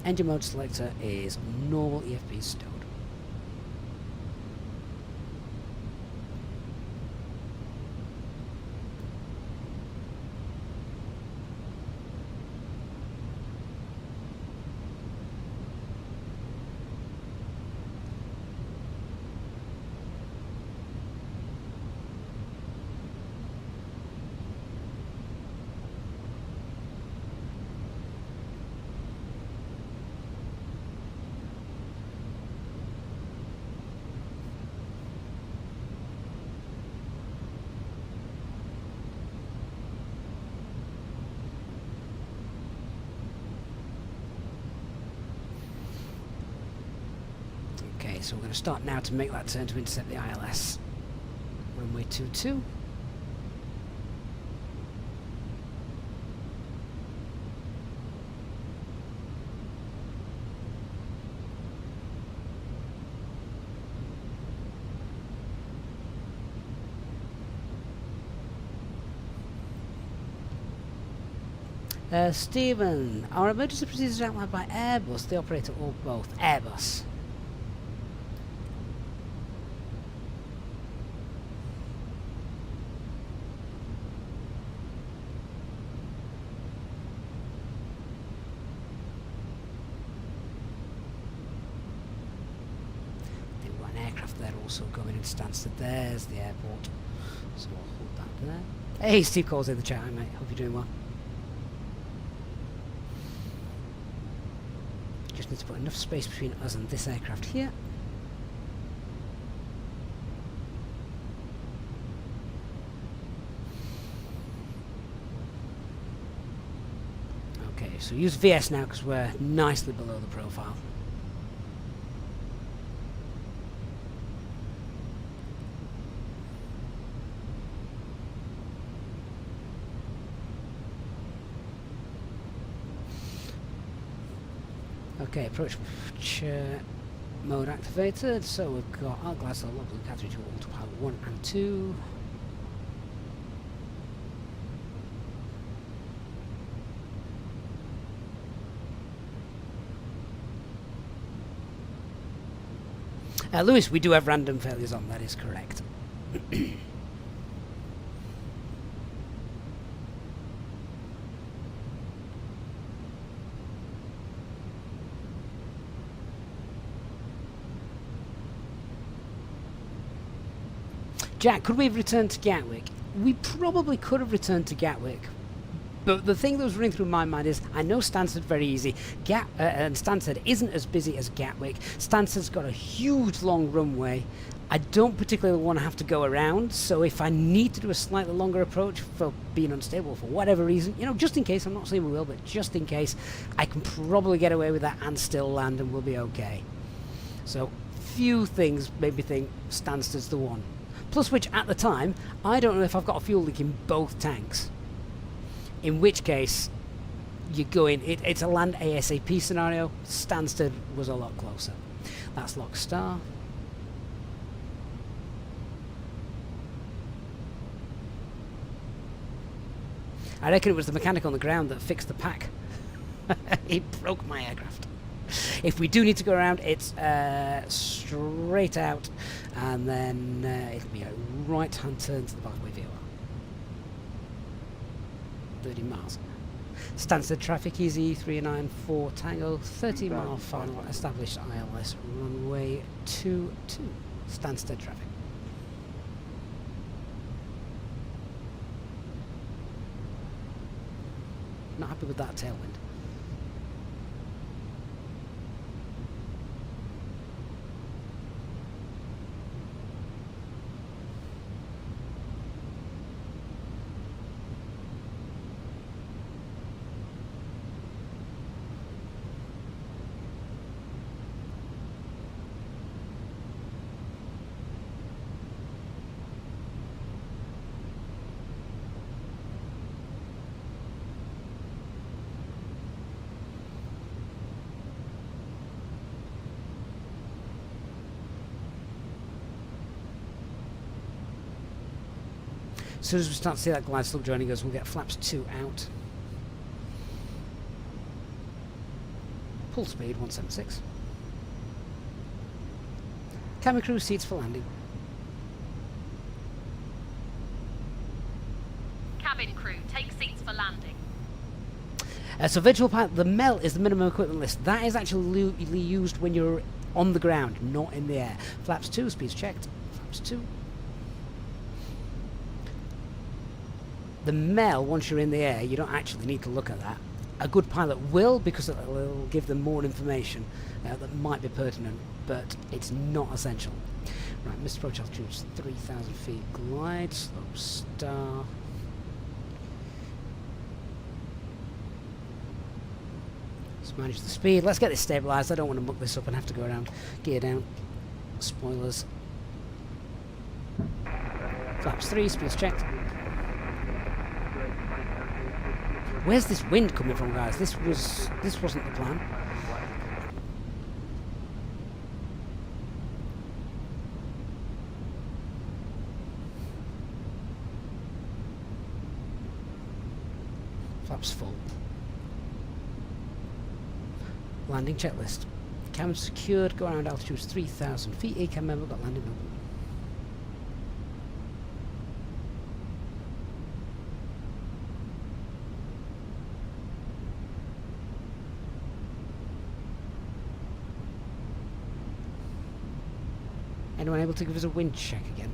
Engine mode selector is normal. EFP stowed. So we're going to start now to make that turn to intercept the ILS. Runway 22. Stephen, are emergency procedures outlined by Airbus, the operator, or both? Airbus. Also going in Stansted. There's the airport, so I'll hold that there. Hey, Steve calls in the chat. Hi mate, hope you're doing well. Just need to put enough space between us and this aircraft here. Okay, so use VS now because we're nicely below the profile. Okay, approach mode activated, so we've got our glass level Gatwick to autopilot 1 and 2. Lewis, we do have random failures on, that is correct. Jack, could we have returned to Gatwick? We probably could have returned to Gatwick. But the thing that was running through my mind is, I know Stansted very easy, and Stansted isn't as busy as Gatwick. Stansted's got a huge long runway. I don't particularly want to have to go around, so if I need to do a slightly longer approach for being unstable for whatever reason, you know, just in case, I'm not saying we will, but just in case, I can probably get away with that and still land and we'll be okay. So, few things made me think Stansted's the one. Plus which, at the time, I don't know if I've got a fuel leak in both tanks. In which case, you go in, it's a land ASAP scenario. Stansted was a lot closer. That's lock star. I reckon it was the mechanic on the ground that fixed the pack. It broke my aircraft. If we do need to go around, it's straight out, and then it'll be a right-hand turn to the pathway VOR. 30 miles. Stansted traffic, Easy 394 Tango, 30 mile final established ILS runway 22. Stansted traffic. Not happy with that tailwind. As soon as we start to see that glide slope joining us, we'll get flaps 2 out. Full speed 176. Cabin crew seats for landing. Cabin crew, take seats for landing. So virtual pilot, the MEL is the minimum equipment list. That is actually used when you're on the ground, not in the air. Flaps 2, speeds checked. Flaps 2. The MEL, once you're in the air, you don't actually need to look at that. A good pilot will, because it will give them more information that might be pertinent, but it's not essential. Right, missed approach altitude 3,000 feet. Glide, slow start. Let's manage the speed. Let's get this stabilised. I don't want to muck this up and have to go around. Gear down. Spoilers. Flaps 3, speeds checked. Where's this wind coming from, guys? This wasn't the plan. Flaps full. Landing checklist. Cabin secured. Go around altitudes 3,000 feet. ACAM member got landing open. Anyone able to give us a wind check again?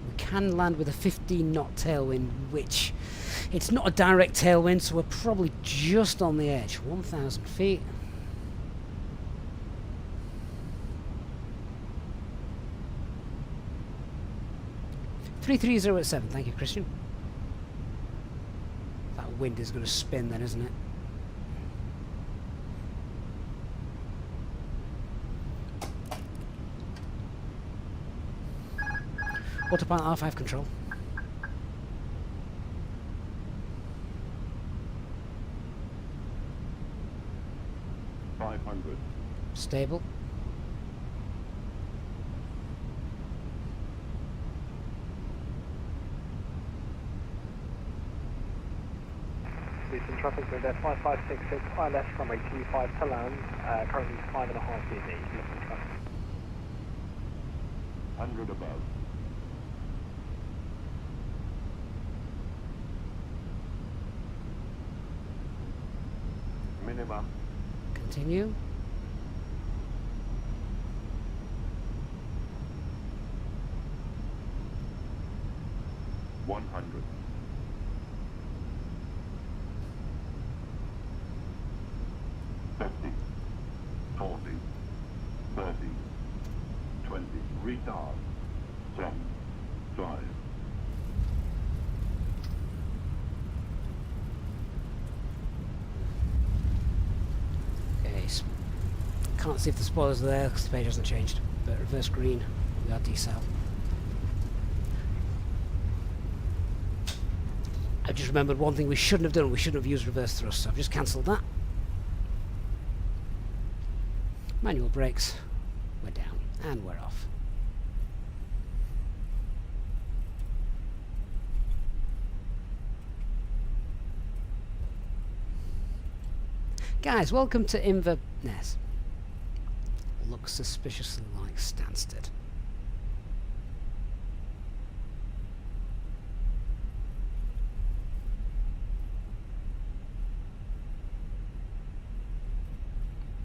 We can land with a 15 knot tailwind, which it's not a direct tailwind, so we're probably just on the edge. 1,000 feet. $33087, thank you, Christian. That wind is going to spin then, isn't it? Autopilot R5 control. Stable. Recent traffic with that 5566, ILS runway 25 to land, currently 5.5 VZ. 100 above. Minimum. Continue. $100. 50, 40, 30, 20, retard, 10, 5. Okay, so can't see if the spoilers are there because the page hasn't changed, but reverse green, we are decel. I just remembered one thing we shouldn't have done. We shouldn't have used reverse thrust, so I've just cancelled that. Manual brakes, we're down, and we're off. Guys, welcome to Inverness. Looks suspiciously like Stansted.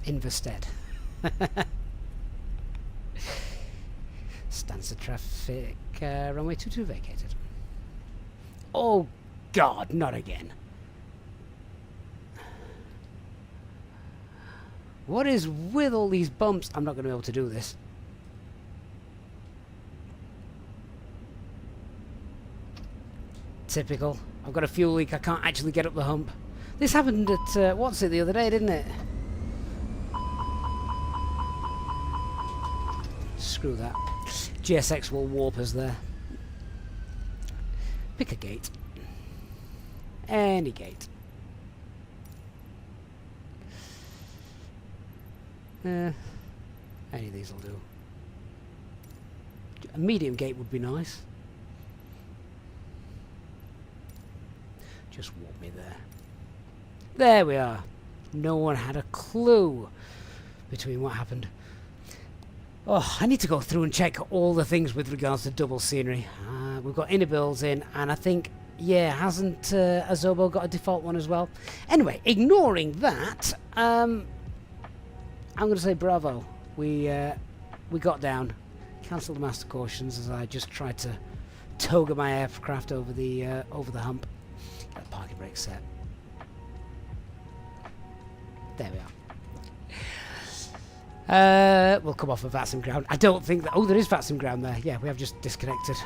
Inversted. Stansted traffic, runway 22 vacated. Oh God, not again. What is with all these bumps? I'm not going to be able to do this. Typical. I've got a fuel leak. I can't actually get up the hump. This happened at, what's it, the other day, didn't it? Screw that. GSX will warp us there. Pick a gate. Any gate. Any of these will do. A medium gate would be nice. Just walk me there. There we are. No one had a clue between what happened. Oh, I need to go through and check all the things with regards to double scenery. We've got IniBuilds in, and I think, yeah, hasn't Azobo got a default one as well? Anyway, ignoring that, I'm going to say bravo. We got down, cancelled the master cautions as I just tried to toga my aircraft over the hump. Get the parking brake set. There we are. We'll come off of VATSIM ground. I don't think that... Oh, there is VATSIM ground there. Yeah, we have just disconnected.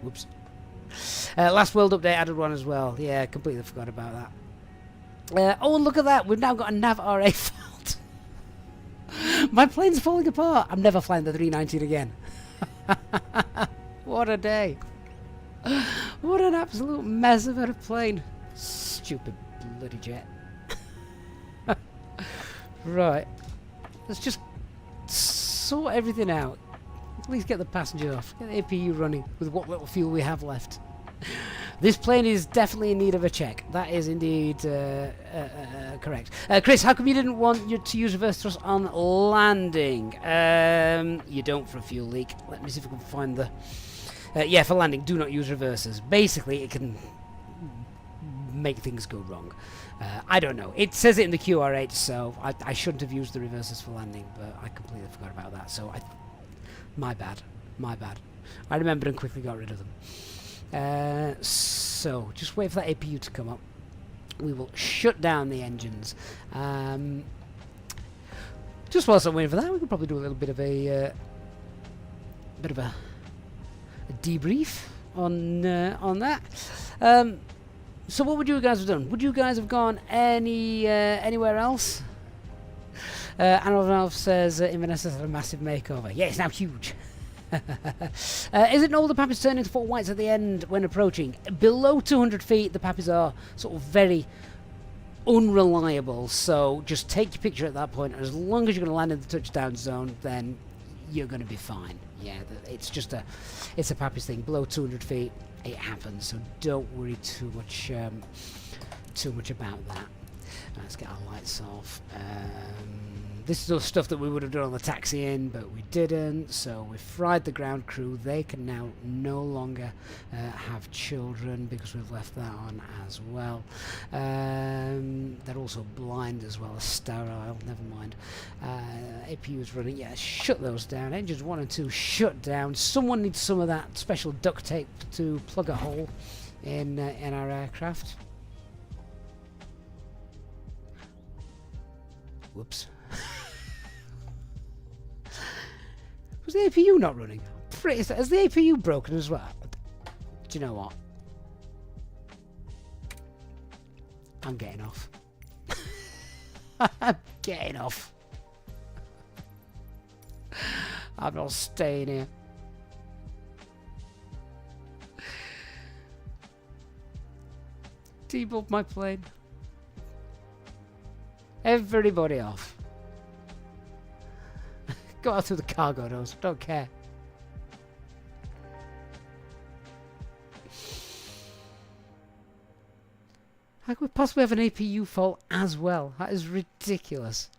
Whoops. Last world update added one as well. Yeah, completely forgot about that. Oh, and look at that. We've now got a nav RA fault. My plane's falling apart. I'm never flying the 319 again. What a day. What an absolute mess of a plane. Stupid bloody jet. Right. Let's just sort everything out. At least get the passenger off. Get the APU running with what little fuel we have left. This plane is definitely in need of a check. That is indeed correct. Chris, how come you didn't want you to use reverse thrust on landing? You don't for a fuel leak. Let me see if I can find the... yeah, for landing, do not use reversers. Basically, it can make things go wrong. I don't know. It says it in the QRH, so I shouldn't have used the reversers for landing, but I completely forgot about that. So my bad. My bad. I remembered and quickly got rid of them. So just wait for that APU to come up. We will shut down the engines. Just whilst I'm waiting for that, we could probably do a little bit of a debrief on that. So what would you guys have done? Would you guys have gone anywhere else? Anolf says Inverness has had a massive makeover. Yeah, it's now huge. Is it normal the Pappies turn into 4 whites at the end when approaching? Below 200 feet, the Pappies are sort of very unreliable. So just take your picture at that point. And as long as you're going to land in the touchdown zone, then you're going to be fine. Yeah, it's just a Pappies thing. Below 200 feet. It happens, so don't worry too much about that. Let's get our lights off. This is all stuff that we would have done on the taxi in, but we didn't, so we fried the ground crew. They can now no longer have children because we've left that on as well. They're also blind as well as sterile, never mind. APU is running, yeah, shut those down. Engines 1 and 2 shut down. Someone needs some of that special duct tape to plug a hole in our aircraft. Whoops. Was the APU not running? Has the APU broken as well? Do you know what? I'm getting off. I'm getting off. I'm not staying here. Debulb my plane. Everybody off. Go out through the cargo doors. Don't care. How could we possibly have an APU fault as well? That is ridiculous.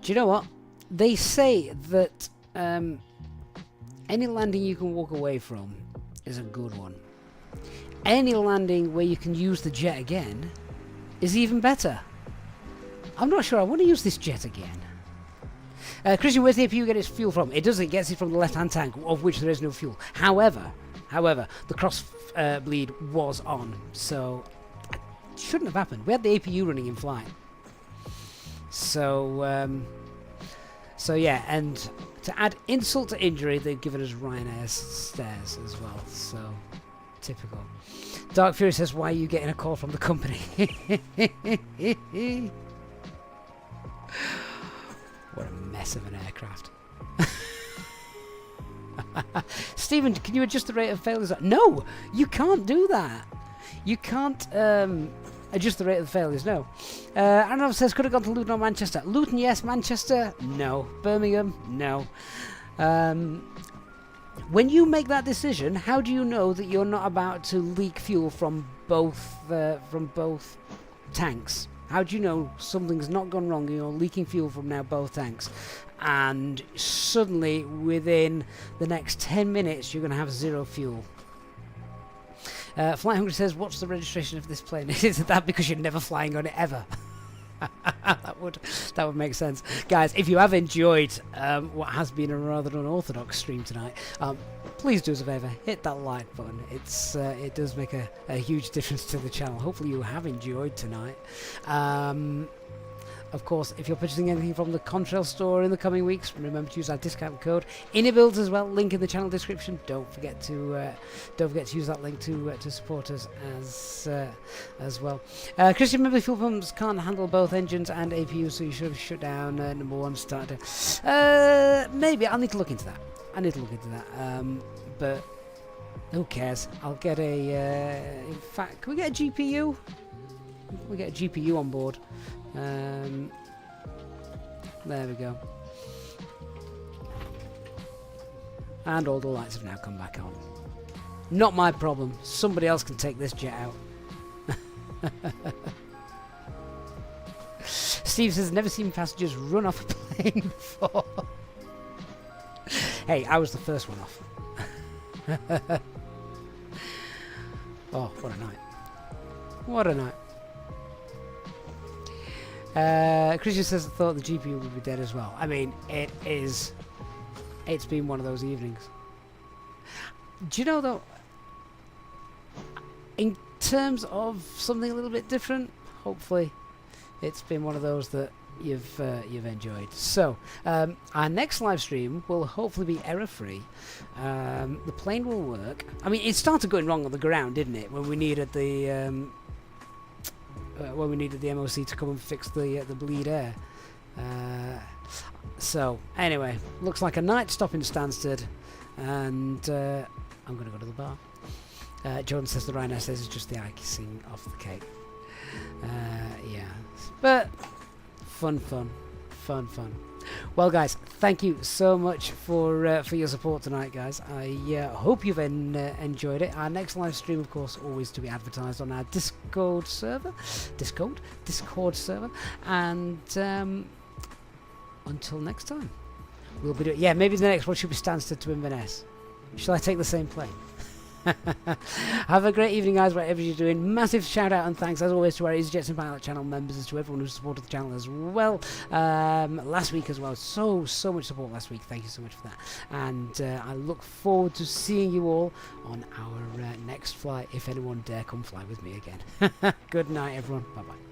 Do you know what? They say that any landing you can walk away from is a good one. Any landing where you can use the jet again is even better. I'm not sure I want to use this jet again. Christian, where's the APU get its fuel from? It doesn't. It gets it from the left-hand tank, of which there is no fuel. However, the cross bleed was on, so it shouldn't have happened. We had the APU running in flight. So yeah, and to add insult to injury, they've given us Ryanair stairs as well. So typical. Dark Fury says, "Why are you getting a call from the company?" What a mess of an aircraft. Stephen, can you adjust the rate of failures? No, you can't do that. You can't adjust the rate of the failures, no. Aaron says, could have gone to Luton or Manchester. Luton, yes. Manchester, no. Birmingham, no. When you make that decision, how do you know that you're not about to leak fuel from both tanks? How do you know something's not gone wrong and you're leaking fuel from now both tanks? And suddenly, within the next 10 minutes, you're going to have zero fuel. Flight Hungry says, what's the registration of this plane? Isn't that because you're never flying on it ever? that would make sense. Guys, if you have enjoyed what has been a rather unorthodox stream tonight, please do us a favour, hit that like button. It does make a huge difference to the channel. Hopefully you have enjoyed tonight. Of course, if you're purchasing anything from the Contrail store in the coming weeks, remember to use our discount code IniBuilds as well. Link in the channel description. Don't forget to use that link to support us as well. Christian, remember fuel pumps can't handle both engines and APUs, so you should have shut down number one starter. Maybe I'll need to look into that. But who cares? I'll get a. In fact, can we get a GPU? We get a GPU on board. There we go. And all the lights have now come back on. Not my problem. Somebody else can take this jet out. Steve says, never seen passengers run off a plane before. Hey, I was the first one off. Oh, what a night. What a night. Christian says, I thought the GPU would be dead as well. I mean, it's been one of those evenings. Do you know, though, in terms of something a little bit different, hopefully it's been one of those that you've enjoyed. So, our next live stream will hopefully be error-free. The plane will work. I mean, it started going wrong on the ground, didn't it, when we needed the MOC to come and fix the bleed air. So anyway, looks like a night stop in Stansted, and I'm going to go to the bar. Jordan says the Ryanair says it's just the icing off the cake. Yeah, but fun. Well, guys, thank you so much for your support tonight, guys. I hope you've enjoyed it. Our next live stream, of course, always to be advertised on our Discord server, and until next time, we'll be doing. Yeah, maybe the next one should be Stansted to Inverness. Shall I take the same plane? Have a great evening, guys, whatever you're doing. Massive shout out and thanks as always to our Easyjet and Pilot channel members and to everyone who supported the channel as well last week as well. So much support last week. Thank you so much for that, and I look forward to seeing you all on our next flight, if anyone dare come fly with me again. Good night, everyone. Bye bye.